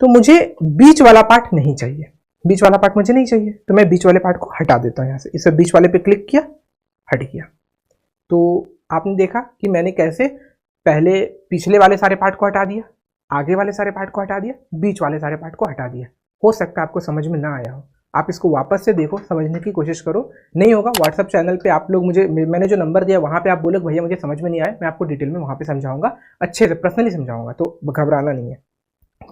A: तो मुझे बीच वाला पार्ट नहीं चाहिए, बीच वाला पार्ट मुझे नहीं चाहिए। तो मैं बीच वाले पार्ट को हटा देता हूँ यहाँ से। इसे बीच वाले पे क्लिक किया, हट गया। तो आपने देखा कि मैंने कैसे पहले पिछले वाले सारे पार्ट को हटा दिया, आगे वाले सारे पार्ट को हटा दिया, बीच वाले सारे पार्ट को हटा दिया। हो सकता है आपको समझ में ना आया हो, आप इसको वापस से देखो, समझने की कोशिश करो। नहीं होगा व्हाट्सअप चैनल पे आप लोग मैंने जो नंबर दिया वहाँ पे आप बोलोगे भैया मुझे समझ में नहीं आया, मैं आपको डिटेल में वहाँ पे समझाऊंगा, अच्छे से पर्सनली समझाऊंगा, तो घबराना नहीं है।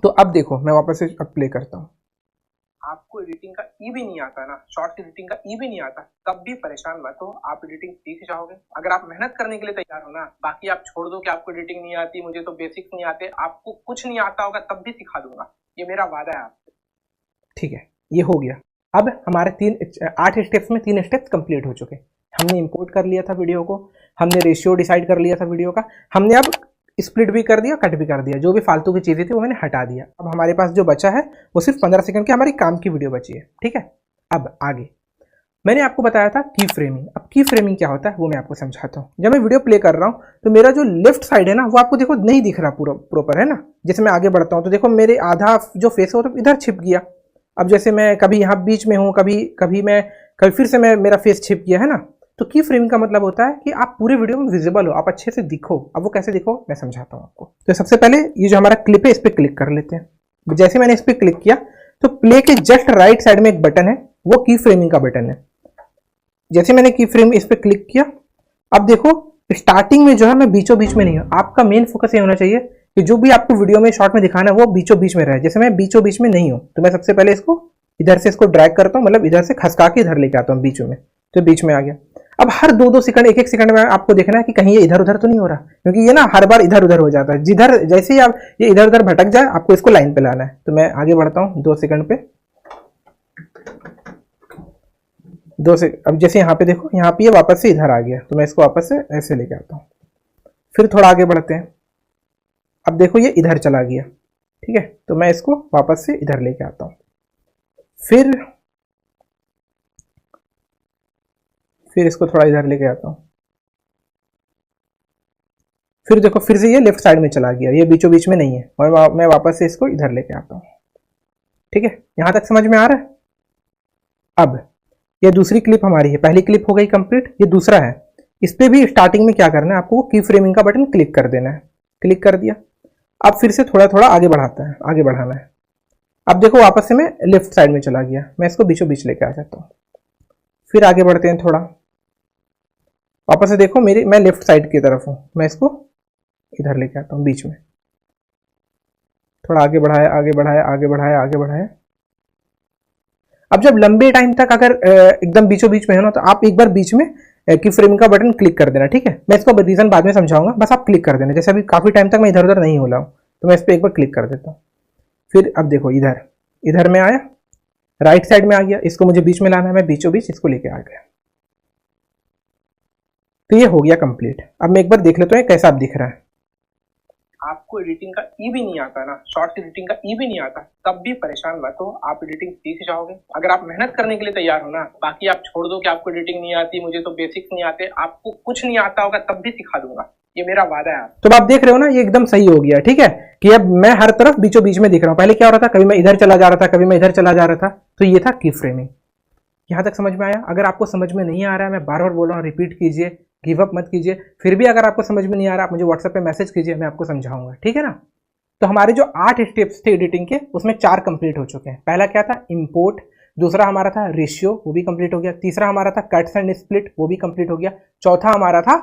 A: तो अब देखो मैं वापस से अब प्ले करता हूँ। आपको एडिटिंग का ई भी नहीं आता ना, शॉर्ट एडिटिंग का ई भी नहीं आता, तब भी परेशान मत हो, आप एडिटिंग सीख जाओगे। अगर आप मेहनत करने के लिए तैयार हो ना, बाकी आप छोड़ दो कि आपको एडिटिंग नहीं आती, मुझे तो बेसिक्स नहीं आते, आपको कुछ नहीं आता होगा तब भी सिखा दूंगा, ये मेरा वादा है आपसे। ठीक है, ये हो गया। अब हमारे 8 स्टेप्स में 3 स्टेप्स कंप्लीट हो चुके। हमने इंपोर्ट कर लिया था वीडियो को, हमने रेशियो डिसाइड कर लिया था वीडियो का, हमने अब स्प्लिट भी कर दिया, कट भी कर दिया, जो भी फालतू की चीज़ें थी वो मैंने हटा दिया। अब हमारे पास जो बचा है वो सिर्फ 15 सेकंड की हमारी काम की वीडियो बची है। ठीक है, अब आगे मैंने आपको बताया था की फ्रेमिंग। अब की फ्रेमिंग क्या होता है वो मैं आपको समझाता हूँ। जब मैं वीडियो प्ले कर रहा हूँ तो मेरा जो लेफ्ट साइड है ना वो आपको देखो नहीं दिख रहा पूरा प्रॉपर, है ना। जैसे मैं आगे बढ़ता हूँ तो देखो मेरे आधा जो फेस है वो तो इधर छिप गया। अब जैसे मैं कभी यहाँ बीच में हूँ, कभी फिर से मेरा फेस छिप गया, है ना। तो की फ्रेमिंग का मतलब होता है कि आप पूरे वीडियो में विजिबल हो, आप अच्छे से दिखो। अब वो कैसे दिखो मैं समझाता हूँ आपको। तो सबसे पहले ये जो हमारा क्लिप है इस पर क्लिक कर लेते हैं। जैसे मैंने इस पर क्लिक किया तो प्ले के जस्ट राइट साइड में एक बटन है, वो की फ्रेमिंग का बटन है। जैसे मैंने की फ्रेम इस पर क्लिक किया, अब देखो स्टार्टिंग में जो है मैं बीचों बीच में नहीं हूँ। आपका मेन फोकस ये होना चाहिए कि जो भी आपको वीडियो में शॉर्ट में दिखाना है वो बीचों बीच में रहे। जैसे मैं बीचों बीच में नहीं हूँ तो मैं सबसे पहले इसको इधर से इसको ड्रैग करता हूँ, मतलब इधर से खसका के इधर लेके आता हूँ बीचों में, तो बीच में आ गया। अब हर 2-2 सेकंड 1-1 सेकंड में आपको देखना है कि कहीं ये इधर उधर तो नहीं हो रहा, क्योंकि ये ना हर बार इधर उधर हो जाता है। जिधर जैसे ही आप ये इधर उधर भटक जाए आपको इसको लाइन पे लाना है। तो मैं आगे बढ़ता हूँ 2 सेकंड पे, 2 से अब जैसे यहाँ पे देखो, यहाँ पे ये वापस से इधर आ गया, तो मैं इसको वापस से ऐसे लेके आता हूँ। फिर थोड़ा आगे बढ़ते हैं, अब देखो ये इधर चला गया, ठीक है, तो मैं इसको वापस से इधर लेके आता हूँ। फिर इसको थोड़ा इधर लेके आता हूँ। फिर देखो फिर से ये लेफ्ट साइड में चला गया, ये बीचों बीच में नहीं है, और मैं वापस से इसको इधर लेके आता हूँ। ठीक है, यहां तक समझ में आ रहा है। अब ये दूसरी क्लिप हमारी है, पहली क्लिप हो गई कंप्लीट, ये दूसरा है। इस पे भी स्टार्टिंग में क्या करना है, आपको की फ्रेमिंग का बटन क्लिक कर देना है। क्लिक कर दिया, अब फिर से थोड़ा थोड़ा आगे बढ़ाना है। अब देखो वापस से मैं लेफ्ट साइड में चला गया, मैं इसको बीचों बीच लेके आ जाता हूँ। फिर आगे बढ़ते हैं थोड़ा, वापस से देखो मैं लेफ्ट साइड की तरफ हूँ, मैं इसको इधर लेके आता हूँ बीच में। थोड़ा आगे बढ़ाया। अब जब लंबे टाइम तक अगर एकदम बीचों बीच में है ना, तो आप एक बार बीच में की फ्रेमिंग का बटन क्लिक कर देना। ठीक है, मैं इसको रीजन बाद में समझाऊंगा, बस आप क्लिक कर देना। जैसे अभी काफी टाइम तक मैं इधर उधर नहीं हो रहा हूँ, तो मैं इस पर एक बार क्लिक कर देता हूँ। फिर अब देखो इधर में आया, राइट साइड में आ गया, इसको मुझे बीच में लाना है, मैं बीचों बीच इसको लेके आ गया। तो ये हो गया कंप्लीट। अब मैं एक बार देख लेता हूँ कैसा अब दिख रहा है। आपको एडिटिंग का ई भी नहीं आता ना, शॉर्ट्स एडिटिंग का ई भी नहीं आता, तब भी परेशान मत हो, आप एडिटिंग सीख जाओगे अगर आप मेहनत करने के लिए तैयार हो ना। बाकी आप छोड़ दो कि आपको एडिटिंग नहीं आती, मुझे तो बेसिक्स नहीं आते, आपको कुछ नहीं आता होगा तब भी सिखा दूंगा, ये मेरा वादा है। तो आप देख रहे हो ना, ये एकदम सही हो गया। ठीक है, कि अब मैं हर तरफ बीचों बीच में दिख रहा हूँ। पहले क्या हो रहा था, कभी मैं इधर चला जा रहा था, कभी मैं इधर चला जा रहा था, तो ये था की फ्रेमिंग। यहाँ तक समझ में आया। अगर आपको समझ में नहीं आ रहा है, मैं बार बार बोल रहा हूँ, रिपीट कीजिए, गिव अप मत कीजिए। फिर भी अगर आपको समझ में नहीं आ रहा, आप मुझे व्हाट्सएप पे मैसेज कीजिए, मैं आपको समझाऊंगा। ठीक है ना। तो हमारे जो 8 स्टेप्स थे एडिटिंग के, उसमें 4 कंप्लीट हो चुके हैं। पहला क्या था, इंपोर्ट। दूसरा हमारा था रेशियो, वो भी कंप्लीट हो गया। तीसरा हमारा था कट्स एंड स्प्लिट, वो भी कंप्लीट हो गया। चौथा हमारा था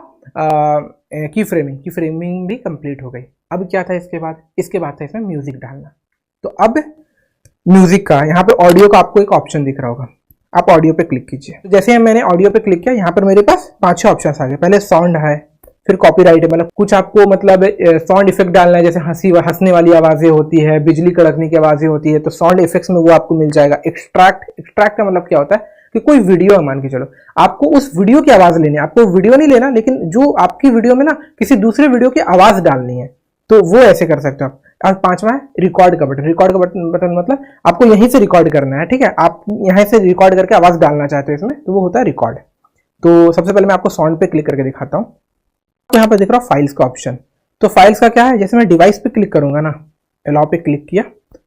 A: की फ्रेमिंग भी कंप्लीट हो गई। अब क्या था इसके बाद था इसमें म्यूजिक डालना। तो अब म्यूजिक का यहाँ पे ऑडियो का आपको एक ऑप्शन दिख रहा होगा, आप ऑडियो पे क्लिक कीजिए। तो जैसे मैंने ऑडियो पे क्लिक किया, यहाँ पर मेरे पास 5-6 ऑप्शन आ गए। पहले साउंड है, फिर कॉपीराइट है, मतलब कुछ आपको मतलब साउंड इफेक्ट डालना है, जैसे हंसने वाली आवाजें होती है, बिजली कड़कने की आवाजें होती है, तो साउंड इफेक्ट्स में वो आपको मिल जाएगा। एक्सट्रैक्ट का मतलब क्या होता है कि कोई वीडियो है, मान के चलो आपको उस वीडियो की आवाज लेनी है, आपको वीडियो नहीं लेना, लेकिन जो आपकी वीडियो में ना किसी दूसरे वीडियो की आवाज डालनी है, तो वो ऐसे कर सकते हो आप। और 5वां है रिकॉर्ड का बटन मतलब आपको यहीं से रिकॉर्ड करना है। ठीक है, आप यहीं से रिकॉर्ड करके आवाज डालना चाहते हो इसमें, तो वो होता है रिकॉर्ड। तो सबसे पहले मैं आपको साउंड पे क्लिक करके दिखाता हूँ। तो यहाँ पे देख रहा हूँ फाइल्स का ऑप्शन। तो फाइल्स का क्या है, जैसे मैं डिवाइस पे क्लिक करूंगा ना, अलाउ पे क्लिक किया,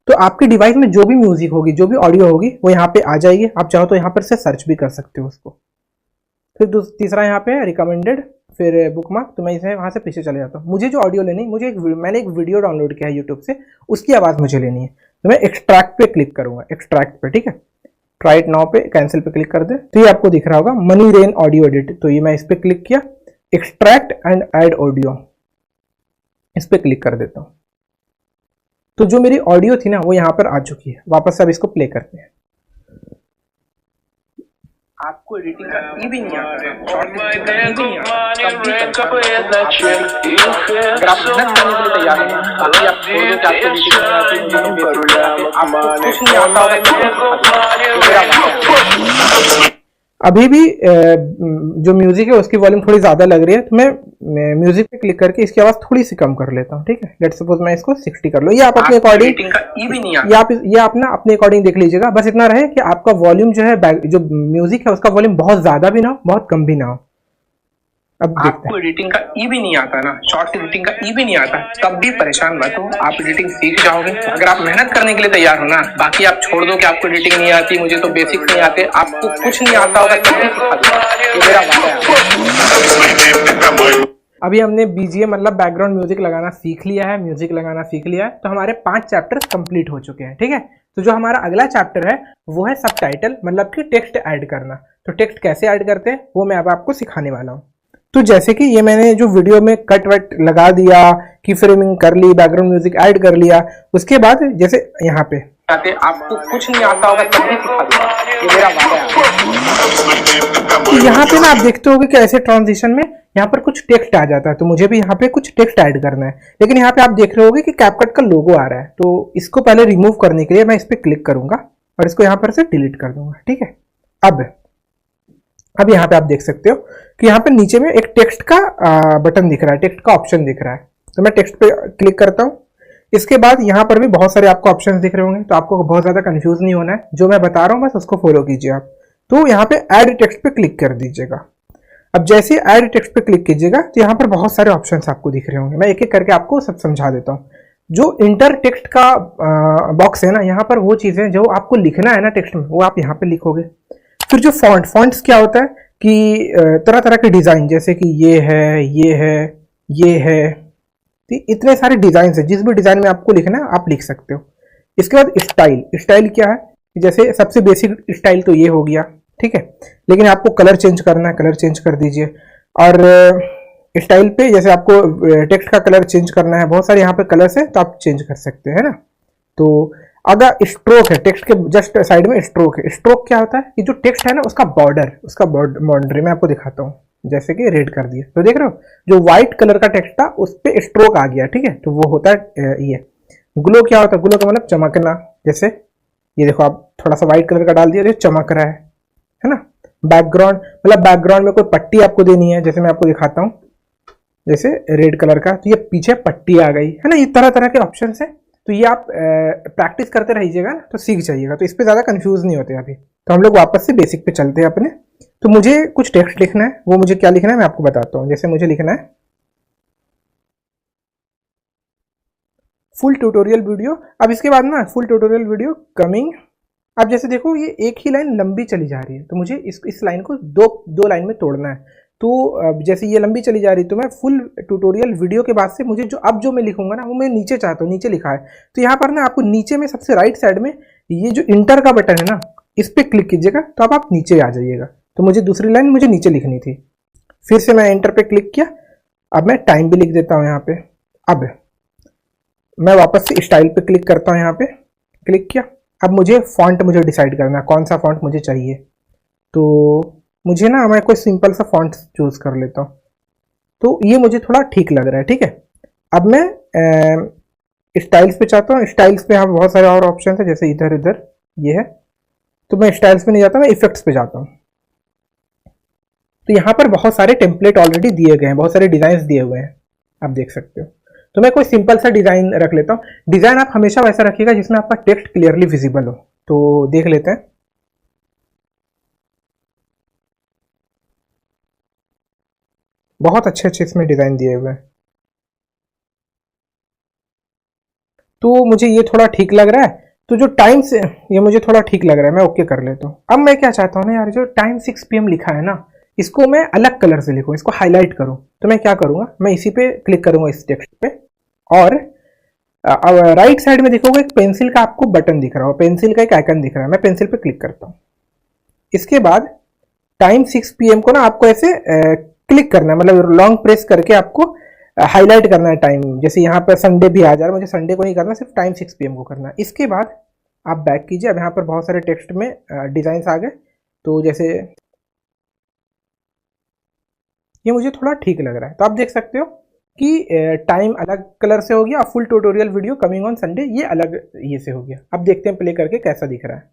A: तो आपके डिवाइस में जो भी म्यूजिक होगी, जो भी ऑडियो होगी, वो यहाँ पे आ जाएगी। आप चाहो तो यहाँ पर से सर्च भी कर सकते हो उसको। फिर तीसरा यहाँ पे रिकमेंडेड, फिर बुकमार्क, तो मैं इसे वहाँ से पीछे चले जाता हूँ। मुझे जो ऑडियो लेनी, मैंने एक वीडियो डाउनलोड किया है यूट्यूब से, उसकी आवाज़ मुझे लेनी है, तो मैं एक्सट्रैक्ट पे क्लिक करूँगा, एक्सट्रैक्ट पे। ठीक है, ट्राई इट नाउ पे कैंसिल पे क्लिक कर दे, तो ये आपको दिख रहा होगा मनी रेन ऑडियो एडिट। तो ये मैं इस पर क्लिक किया, एक्सट्रैक्ट एंड ऐड ऑडियो, इस पर क्लिक कर देता हूँ। तो जो मेरी ऑडियो थी ना, वो यहाँ पर आ चुकी है। वापस से अब इसको प्ले करते हैं। आपको एडिटिंग का ई भी नहीं आता, शॉर्ट एडिटिंग का ई भी नहीं आता, अगर आप मेहनत करने के लिए तैयार हैं, बाकी आप छोड़ दो कि आपको एडिटिंग नहीं आती, मुझे तो बेसिक नहीं आती, आपको कुछ नहीं आता होगा। अभी भी जो म्यूजिक है उसकी वॉल्यूम थोड़ी ज्यादा लग रही है, तो मैं म्यूजिक पे क्लिक करके इसकी आवाज थोड़ी सी कम कर लेता हूँ। ठीक है, लेट्स सपोज मैं इसको 60 कर लो। ये आप अपने अकॉर्डिंग, ये आप ना अपने अकॉर्डिंग देख लीजिएगा। बस इतना रहे कि आपका वॉल्यूम जो है, जो म्यूजिक है उसका वॉल्यूम बहुत ज्यादा भी ना हो, बहुत कम भी ना हो। अब आपको एडिटिंग का ई भी नहीं आता ना, शॉर्ट्स एडिटिंग का ई भी नहीं आता, तब भी परेशान मत हो, आप एडिटिंग सीख जाओगे अगर आप मेहनत करने के लिए तैयार हो ना। बाकी आप छोड़ दो कि आपको एडिटिंग नहीं आती, मुझे तो बेसिक्स नहीं आते, आपको कुछ नहीं आता होगा तब भी सिखा दूंगा, ये मेरा वादा है। अभी हमने बीजीएम मतलब बैकग्राउंड म्यूजिक लगाना सीख लिया है, तो हमारे 5 चैप्टर्स कंप्लीट हो चुके हैं। ठीक है, तो जो हमारा अगला चैप्टर है वो है सबटाइटल, मतलब कि टेक्स्ट ऐड करना। तो टेक्स्ट कैसे ऐड करते हैं वो मैं अब आपको सिखाने वाला हूँ। तो जैसे कि ये मैंने जो वीडियो में कट वट लगा दिया, की फ्रेमिंग कर ली, बैकग्राउंड म्यूजिक ऐड कर लिया, उसके बाद जैसे यहाँ पे आते आपको कुछ नहीं आता होगा तब भी सिखा दूंगा, ये मेरा वादा है। तो यहाँ पे ना आप देखते होगे कि ऐसे ट्रांजिशन में यहाँ पर कुछ टेक्स्ट आ जाता है, तो मुझे भी यहाँ पे कुछ टेक्स्ट ऐड करना है। लेकिन यहाँ पे आप देख रहे होगे कि कैपकट का लोगो आ रहा है, तो इसको पहले रिमूव करने के लिए मैं इस पर क्लिक करूंगा और इसको यहाँ पर से डिलीट कर दूंगा। ठीक है, अब यहाँ पे आप देख सकते हो कि यहाँ पे नीचे में एक टेक्स्ट का बटन दिख रहा है, टेक्स्ट का ऑप्शन दिख रहा है। तो मैं टेक्स्ट पे क्लिक करता हूँ। इसके बाद यहाँ पर भी बहुत सारे आपको ऑप्शंस दिख रहे होंगे, तो आपको बहुत ज़्यादा कंफ्यूज नहीं होना है, जो मैं बता रहा हूँ बस उसको फॉलो कीजिए आप। तो यहाँ पे ऐड टेक्स्ट पे क्लिक कर दीजिएगा। अब जैसे ऐड टेक्स्ट पे क्लिक कीजिएगा तो यहाँ पर बहुत सारे ऑप्शंस आपको दिख रहे होंगे, मैं एक एक करके आपको सब समझा देता हूँ। जो इंटर टेक्स्ट का बॉक्स है ना, यहाँ पर वो चीज़ें जो आपको लिखना है ना टेक्स्ट में, वो आप यहाँ पे लिखोगे। फिर जो फॉन्ट्स क्या होता है कि तरह तरह के डिज़ाइन, जैसे कि ये है, ये है, ये है, तो इतने सारे डिज़ाइन है, जिस भी डिज़ाइन में आपको लिखना है आप लिख सकते हो। इसके बाद स्टाइल क्या है, जैसे सबसे बेसिक स्टाइल तो ये हो गया, ठीक है। लेकिन आपको कलर चेंज करना है, कलर चेंज कर दीजिए। और स्टाइल पे जैसे आपको टेक्स्ट का कलर चेंज करना है, बहुत सारे यहाँ पे कलर्स हैं तो आप चेंज कर सकते हैं ना। तो अगर स्ट्रोक है, टेक्स्ट के जस्ट साइड में स्ट्रोक है। स्ट्रोक क्या होता है कि जो टेक्स्ट है ना उसका बाउंड्री मैं आपको दिखाता हूँ। जैसे कि रेड कर दिया तो देख रहे हो जो व्हाइट कलर का टेक्स्ट था उस पर स्ट्रोक आ गया, ठीक है। तो वो होता है ये। ग्लो क्या होता है, ग्लो का मतलब चमकना। जैसे ये देखो आप थोड़ा सा व्हाइट कलर का डाल दिया, चमक रहा है ना। बैकग्राउंड मतलब बैकग्राउंड में कोई पट्टी आपको देनी है, जैसे मैं आपको दिखाता हूँ, जैसे रेड कलर का, तो ये पीछे पट्टी आ गई है ना। ये तरह तरह के ऑप्शन है, तो ये आप प्रैक्टिस करते रहिएगा ना तो सीख जाइएगा, तो इस पर ज़्यादा कंफ्यूज नहीं होते अभी। तो हम लोग वापस से बेसिक पे चलते हैं अपने। तो मुझे कुछ टेक्स्ट लिखना है, वो मुझे क्या लिखना है मैं आपको बताता हूँ। जैसे मुझे लिखना है फुल ट्यूटोरियल वीडियो। अब इसके बाद ना फुल ट्यूटोरियल वीडियो कमिंग। अब जैसे देखो ये एक ही लाइन लंबी चली जा रही है, तो मुझे इस लाइन को दो लाइन में तोड़ना है। तो जैसे ये लंबी चली जा रही है तो मैं फुल ट्यूटोरियल वीडियो के बाद से मुझे जो मैं लिखूंगा ना वो मैं नीचे चाहता हूँ, नीचे लिखा है। तो यहाँ पर ना आपको नीचे में सबसे राइट साइड में ये जो इंटर का बटन है ना, इस पर क्लिक कीजिएगा तो अब आप नीचे आ जाइएगा। तो मुझे दूसरी लाइन मुझे नीचे लिखनी थी, फिर से मैं एंटर पे क्लिक किया। अब मैं टाइम भी लिख देता हूँ यहाँ पे। अब मैं वापस से स्टाइल पे क्लिक करता हूँ, यहाँ पे क्लिक किया। अब मुझे फॉन्ट डिसाइड करना है कौन सा फॉन्ट मुझे चाहिए। तो मुझे ना मैं कोई सिंपल सा फॉन्ट चूज कर लेता हूँ, तो ये मुझे थोड़ा ठीक लग रहा है, ठीक है। अब मैं स्टाइल्स पे चाहता हूँ। स्टाइल्स पे यहाँ बहुत सारे और ऑप्शन है, जैसे इधर इधर ये है, तो मैं स्टाइल्स पे नहीं जाता, मैं इफेक्ट्स पे जाता हूँ। तो यहाँ पर बहुत सारे टेम्पलेट ऑलरेडी दिए गए हैं, बहुत सारे डिजाइन दिए हुए हैं, आप देख सकते हो। तो मैं कोई सिंपल सा डिजाइन रख लेता हूँ। डिजाइन आप हमेशा वैसा रखिएगा जिसमें आपका टेक्स्ट क्लियरली विजिबल हो। तो देख लेते हैं। बहुत अच्छे अच्छे इसमें डिजाइन दिए हुए हैं, तो मुझे ये थोड़ा ठीक लग रहा है। तो जो टाइम से ये मुझे थोड़ा ठीक लग रहा है, मैं ओके कर लेता हूँ। अब मैं क्या चाहता हूँ ना यार, जो टाइम 6 PM लिखा है ना, इसको मैं अलग कलर से लिखूँ, इसको हाईलाइट करूँ। तो मैं क्या करूँगा, मैं इसी पे क्लिक करूँगा, इस टेक्स्ट पे। और राइट साइड में देखोगे एक पेंसिल का आपको बटन दिख रहा हो, पेंसिल का एक आइकन दिख रहा है, मैं पेंसिल पे क्लिक करता हूँ। इसके बाद टाइम 6 PM को ना आपको ऐसे क्लिक करना है, मतलब लॉन्ग प्रेस करके आपको हाईलाइट करना है टाइम। जैसे यहाँ पर संडे भी आ जा रहा है, मुझे संडे को नहीं करना, सिर्फ टाइम 6 PM को करना है। इसके बाद आप बैक कीजिए। अब यहाँ पर बहुत सारे टेक्स्ट में डिजाइन आ गए, तो जैसे ये मुझे थोड़ा ठीक लग रहा है। तो आप देख सकते हो कि टाइम अलग कलर से हो गया, full tutorial video coming on Sunday ये अलग ये से हो गया। अब देखते हैं प्ले करके कैसा दिख रहा है।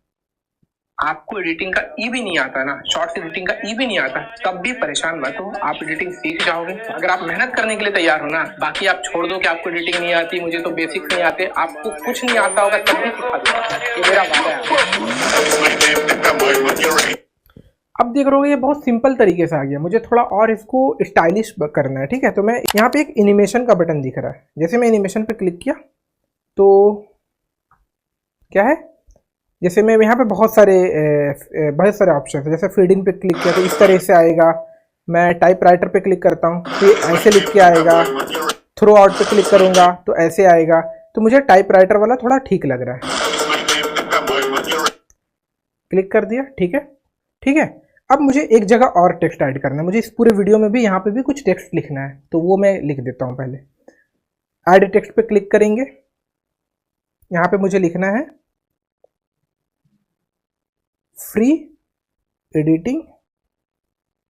A: आपको एडिटिंग का ई भी नहीं आता ना, शॉर्ट्स एडिटिंग का ई भी नहीं आता, तब भी परेशान मत हो, आप एडिटिंग सीख जाओगे अगर आप मेहनत करने के लिए तैयार हो ना। बाकी आप छोड़ दो कि आपको एडिटिंग नहीं आती, मुझे तो बेसिक्स नहीं आते, आपको कुछ नहीं आता होगा तब भी सिखा दूंगा, ये मेरा वादा है। अब देख रहे हो ये बहुत सिंपल तरीके से आ गया, मुझे थोड़ा और इसको स्टाइलिश करना है, ठीक है। तो मैं यहाँ पे एक एनिमेशन का बटन दिख रहा है, जैसे मैं एनिमेशन पे क्लिक किया तो क्या है, जैसे मैं यहाँ पे बहुत सारे ऑप्शन है। जैसे फीडिंग पे क्लिक किया तो इस तरह से आएगा। मैं टाइप राइटर पे क्लिक करता हूँ तो ऐसे लिख के आएगा। थ्रो आउट पे क्लिक करूँगा तो ऐसे आएगा। तो मुझे टाइप राइटर वाला थोड़ा ठीक लग रहा है, क्लिक कर दिया, ठीक है। अब मुझे एक जगह और टेक्स्ट ऐड करना है, मुझे इस पूरे वीडियो में भी यहाँ पे भी कुछ टेक्स्ट लिखना है, तो वो मैं लिख देता हूँ। पहले ऐड टेक्स्ट पे क्लिक करेंगे, यहाँ पे मुझे लिखना है फ्री एडिटिंग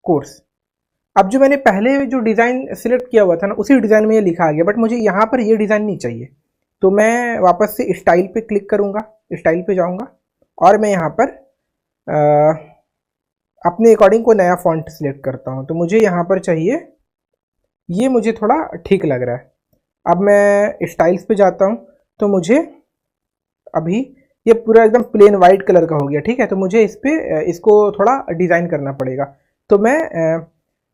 A: कोर्स। अब जो मैंने पहले जो डिज़ाइन सिलेक्ट किया हुआ था ना, उसी डिज़ाइन में ये लिखा आ गया, बट मुझे यहाँ पर ये डिज़ाइन नहीं चाहिए, तो मैं वापस से स्टाइल पे क्लिक करूँगा, स्टाइल पे जाऊँगा और मैं यहाँ पर अपने अकॉर्डिंग कोई नया फॉन्ट सिलेक्ट करता हूँ। तो मुझे यहाँ पर चाहिए, ये मुझे थोड़ा ठीक लग रहा है। अब मैं स्टाइल्स पे जाता हूँ, तो मुझे अभी ये पूरा एकदम प्लेन वाइट कलर का हो गया, ठीक है। तो मुझे इस पे इसको थोड़ा डिज़ाइन करना पड़ेगा, तो मैं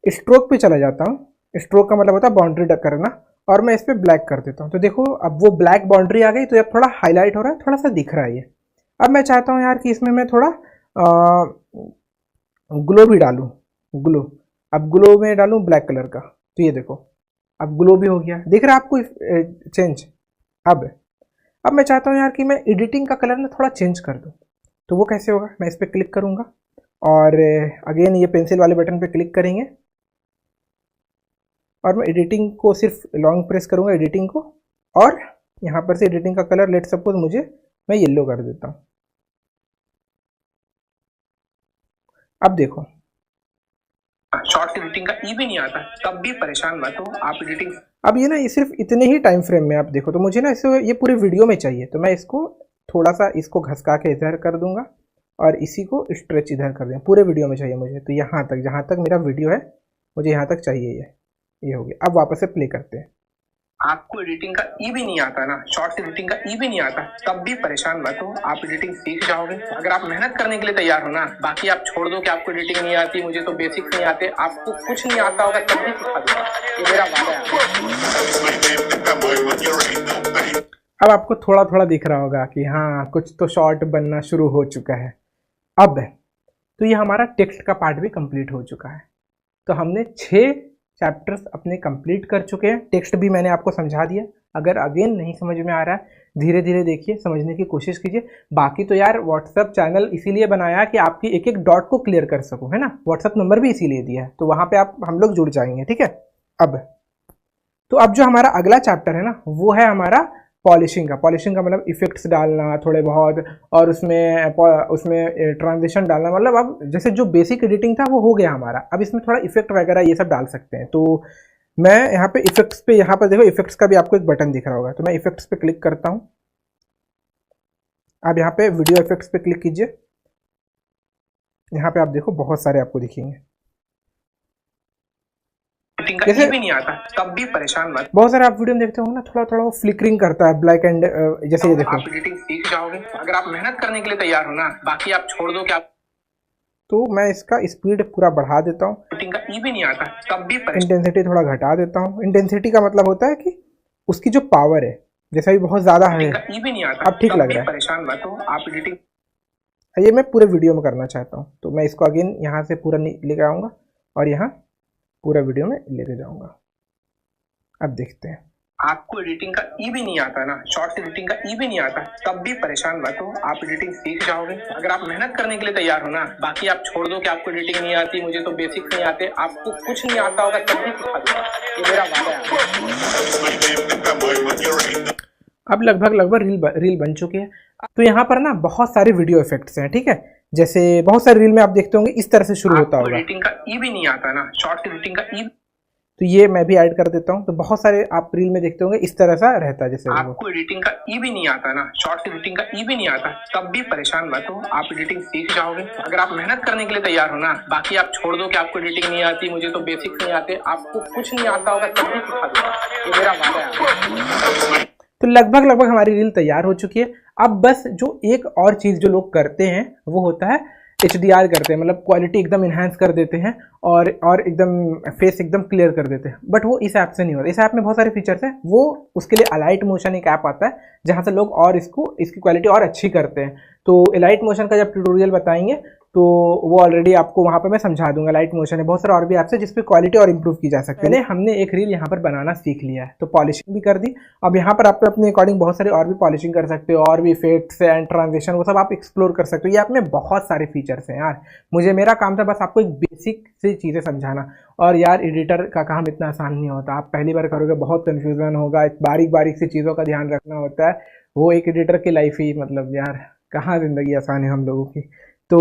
A: स्ट्रोक पे चला जाता हूँ। स्ट्रोक का मतलब होता है बाउंड्री करना, और मैं इस पर ब्लैक कर देता हूँ। तो देखो अब वो ब्लैक बाउंड्री आ गई, तो अब थोड़ा हाईलाइट हो रहा है, थोड़ा सा दिख रहा है ये। अब मैं चाहता हूँ यार कि इसमें मैं थोड़ा ग्लो भी डालूँ, ग्लो। अब ग्लो में डालूँ ब्लैक कलर का, तो ये देखो अब ग्लो भी हो गया, दिख रहा है आपको चेंज। अब मैं चाहता हूँ यार कि मैं एडिटिंग का कलर ना थोड़ा चेंज कर दूँ, तो वो कैसे होगा, मैं इस पर क्लिक करूँगा और अगेन ये पेंसिल वाले बटन पे क्लिक करेंगे और मैं एडिटिंग को सिर्फ लॉन्ग प्रेस करूँगा, एडिटिंग को, और यहाँ पर से एडिटिंग का कलर लेट सपोज मैं येलो कर देता हूँ। अब देखो शॉर्ट एडिटिंग का ई भी नहीं आता, तब भी परेशान मत हो आप एडिटिंग। अब ये ना ये सिर्फ इतने ही टाइम फ्रेम में आप देखो, तो मुझे ना इसे ये पूरे वीडियो में चाहिए, तो मैं इसको थोड़ा सा इसको घसका के इधर कर दूंगा और इसी को स्ट्रेच इधर कर दूंगा। पूरे वीडियो में चाहिए मुझे, तो यहाँ तक जहाँ तक मेरा वीडियो है मुझे यहाँ तक चाहिए ये हो गया। अब वापस से प्ले करते हैं। आपको एडिटिंग का ई भी नहीं आता ना, शॉर्ट एडिटिंग का ई भी नहीं आता, तब भी परेशान मत हो, आप एडिटिंग सीख जाओगे अगर आप मेहनत करने के लिए तैयार हो ना। बाकी आप छोड़ दो कि आपको एडिटिंग नहीं आती, मुझे तो बेसिक्स नहीं आते, आपको कुछ नहीं आता होगा तब भी सिखा दूंगा, ये मेरा वादा है। अब आपको थोड़ा थोड़ा दिख रहा होगा कि हाँ कुछ तो शॉर्ट बनना शुरू हो चुका है। अब तो ये हमारा टेक्स्ट का पार्ट भी कंप्लीट हो चुका है। तो हमने 6 चैप्टर्स अपने कंप्लीट कर चुके हैं। टेक्स्ट भी मैंने आपको समझा दिया। अगर अगेन नहीं समझ में आ रहा है, धीरे धीरे देखिए, समझने की कोशिश कीजिए। बाकी तो यार व्हाट्सअप चैनल इसीलिए बनाया कि आपकी एक एक डॉट को क्लियर कर सकूं, है ना। व्हाट्सअप नंबर भी इसीलिए दिया है, तो वहाँ पे हम लोग जुड़ जाएंगे, ठीक है। अब जो हमारा अगला चैप्टर है ना, वो है हमारा पॉलिशिंग का मतलब इफेक्ट्स डालना थोड़े बहुत, और उसमें ट्रांजिशन डालना। मतलब अब जैसे जो बेसिक एडिटिंग था वो हो गया हमारा, अब इसमें थोड़ा इफेक्ट वगैरह ये सब डाल सकते हैं। तो मैं यहाँ पे इफेक्ट्स पे, यहाँ पर देखो इफेक्ट्स का भी आपको एक बटन दिख रहा होगा, तो मैं इफेक्ट्स पे क्लिक करता हूँ। अब यहाँ पे वीडियो इफेक्ट्स पे क्लिक कीजिए, यहाँ पे आप देखो बहुत सारे आपको दिखेंगे। जैसे भी नहीं आता तब भी परेशान मत, बहुत सारे आप वीडियो में देखते हो ना, थोड़ा थोड़ा वो फ्लिकरिंग करता है, ब्लैक एंड जैसे ये देखो। आप एडिटिंग सीख जाओगे अगर आप मेहनत करने के लिए तैयार हो ना। बाकी आप छोड़ दो कि आप, तो मैं इसका स्पीड पूरा बढ़ा देता हूँ। एडिटिंग का ई भी नहीं आता तब भी इंटेंसिटी थोड़ा घटा देता हूँ। इंटेंसिटी का मतलब होता है कि उसकी जो पावर है, जैसा भी बहुत ज्यादा है, ई भी नहीं आता, अब ठीक लग रहा है। परेशान मत हो आप एडिटिंग, ये मैं पूरे वीडियो में करना चाहता हूँ, तो मैं इसको अगेन यहाँ से पूरा लेके आऊँगा और यहाँ पूरा वीडियो में लेके जाऊंगा। अब देखते हैं। आपको एडिटिंग का ई भी नहीं आता ना, शॉर्ट एडिटिंग का ई भी नहीं आता, तब भी परेशान मत हो, आप एडिटिंग सीख जाओगे अगर आप मेहनत करने के लिए तैयार हो ना। बाकी आप छोड़ दो कि आपको एडिटिंग नहीं आती, मुझे तो बेसिक्स नहीं आते, आपको कुछ नहीं आता होगा तब भी सिखा दूंगा, ये मेरा वादा है। अब लगभग रील बन चुकी है। तो यहाँ पर ना बहुत सारे वीडियो इफेक्ट्स हैं, ठीक है। जैसे बहुत सारे रील में आप देखते होंगे इस तरह से शुरू होता होगा। एडिटिंग का ई भी नहीं आता ना, शॉर्ट एडिटिंग का ई, तो ये मैं भी ऐड कर देता हूँ। तो बहुत सारे आप रील में देखते होंगे इस तरह सा रहता है। जैसे आपको एडिटिंग का ई भी नहीं आता ना, शॉर्ट एडिटिंग का ई भी नहीं आता, तब भी परेशान मत हो, आप एडिटिंग सीख जाओगे अगर आप मेहनत करने के लिए तैयार हो ना। बाकी आप छोड़ दो कि आपको एडिटिंग नहीं आती, मुझे तो बेसिक्स नहीं आते, आपको कुछ नहीं आता होगा तब भी सिखा दूंगा, ये मेरा वादा है। तो लगभग हमारी रील तैयार हो चुकी है। अब बस जो एक और चीज़ जो लोग करते हैं वो होता है HDR करते हैं, मतलब क्वालिटी एकदम इन्हांस कर देते हैं और एकदम फेस एकदम क्लियर कर देते हैं। बट वो इस ऐप से नहीं होता। इस ऐप में बहुत सारे फीचर्स हैं, वो उसके लिए अलाइट मोशन एक ऐप आता है जहाँ से लोग और इसकी क्वालिटी और अच्छी करते हैं। तो अलाइट मोशन का जब ट्यूटोरियल बताएंगे तो वो ऑलरेडी आपको वहाँ पर मैं समझा दूंगा। लाइट मोशन है, बहुत सारे और भी ऐप्स है जिस पे क्वालिटी और इंप्रूव की जा सकती है। हमने एक रील यहाँ पर बनाना सीख लिया है, तो पॉलिशिंग भी कर दी। अब यहाँ पर आप अपने अकॉर्डिंग बहुत सारी और भी पॉलिशिंग कर सकते हो, और भी इफेक्ट्स एंड ट्रांजिशन वो सब आप एक्सप्लोर कर सकते हो। ये ऐप में बहुत सारे फीचर्स हैं यार। मेरा काम था बस आपको एक बेसिक सी चीज़ें समझाना। और यार एडिटर का काम इतना आसान नहीं होता, आप पहली बार करोगे बहुत कन्फ्यूजन होगा, बारीक बारीक सी चीज़ों का ध्यान रखना होता है। वो एक एडिटर की लाइफ ही मतलब यार कहाँ ज़िंदगी आसान है हम लोगों की। तो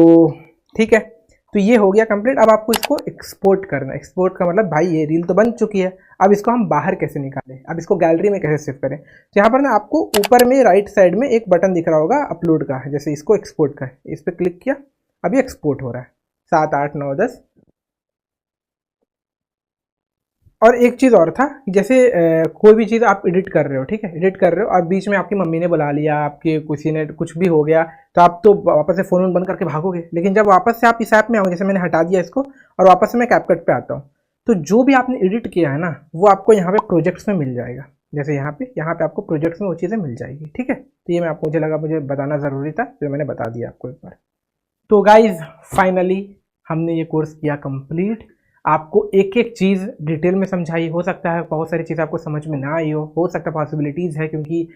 A: ठीक है, तो ये हो गया कंप्लीट। अब आपको इसको एक्सपोर्ट करना है। एक्सपोर्ट का मतलब भाई ये रील तो बन चुकी है, अब इसको हम बाहर कैसे निकालें, अब इसको गैलरी में कैसे सेव करें। तो यहाँ पर ना आपको ऊपर में राइट साइड में एक बटन दिख रहा होगा अपलोड का, जैसे इसको एक्सपोर्ट का, इस पर क्लिक किया, अभी एक्सपोर्ट हो रहा है 7, 8, 9, 10। और एक चीज़ और था, जैसे कोई भी चीज़ आप एडिट कर रहे हो, ठीक है, एडिट कर रहे हो और बीच में आपकी मम्मी ने बुला लिया, आपके किसी ने कुछ भी हो गया, तो आप तो वापस से फ़ोन बंद करके भागोगे। लेकिन जब वापस से आप इस ऐप में आओगे, जैसे मैंने हटा दिया इसको और वापस से मैं कैपकट पे आता हूँ, तो जो भी आपने एडिट किया है ना वो आपको यहाँ पे प्रोजेक्ट्स में मिल जाएगा। जैसे यहाँ पे आपको प्रोजेक्ट्स में वो चीज़ें मिल जाएगी, ठीक है। तो ये मुझे लगा मुझे बताना ज़रूरी था, तो मैंने बता दिया आपको एक बार। तो गाइज फाइनली हमने ये कोर्स किया कंप्लीट। आपको एक एक चीज़ डिटेल में समझाई, हो सकता है बहुत सारी चीज़ आपको समझ में ना आई हो सकता है पॉसिबिलिटीज़ है, क्योंकि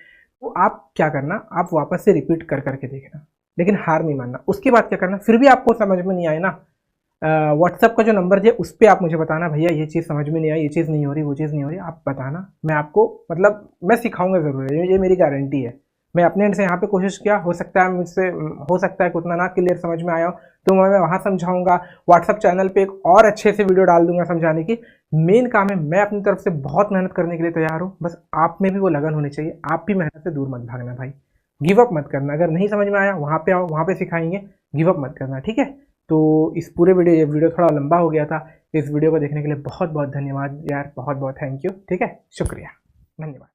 A: तो आप क्या करना, आप वापस से रिपीट कर करके देखना, लेकिन हार नहीं मानना। उसके बाद क्या करना, फिर भी आपको समझ में नहीं आए ना, व्हाट्सअप का जो नंबर है उस पर आप मुझे बताना, भैया ये चीज़ समझ में नहीं आई, ये चीज़ नहीं हो रही, वो चीज़ नहीं हो रही, आप बताना। मैं आपको मतलब मैं सिखाऊंगा ज़रूर, ये मेरी गारंटी है। मैं अपने एंड से यहाँ पे कोशिश किया, हो सकता है मुझसे हो सकता है कि उतना ना क्लियर समझ में आया हो, तो मैं वहाँ समझाऊंगा। व्हाट्सअप चैनल पे एक और अच्छे से वीडियो डाल दूंगा समझाने की। मेन काम है, मैं अपनी तरफ से बहुत मेहनत करने के लिए तैयार हूँ, बस आप में भी वो लगन होनी चाहिए। आप भी मेहनत से दूर मत भागना भाई, गिव अप मत करना। अगर नहीं समझ में आया वहाँ पे आओ, वहाँ पे सिखाएंगे, गिव अप मत करना, ठीक है। तो इस पूरे ये वीडियो थोड़ा लंबा हो गया था। इस वीडियो को देखने के लिए बहुत बहुत धन्यवाद यार, बहुत बहुत थैंक यू, ठीक है, शुक्रिया, धन्यवाद।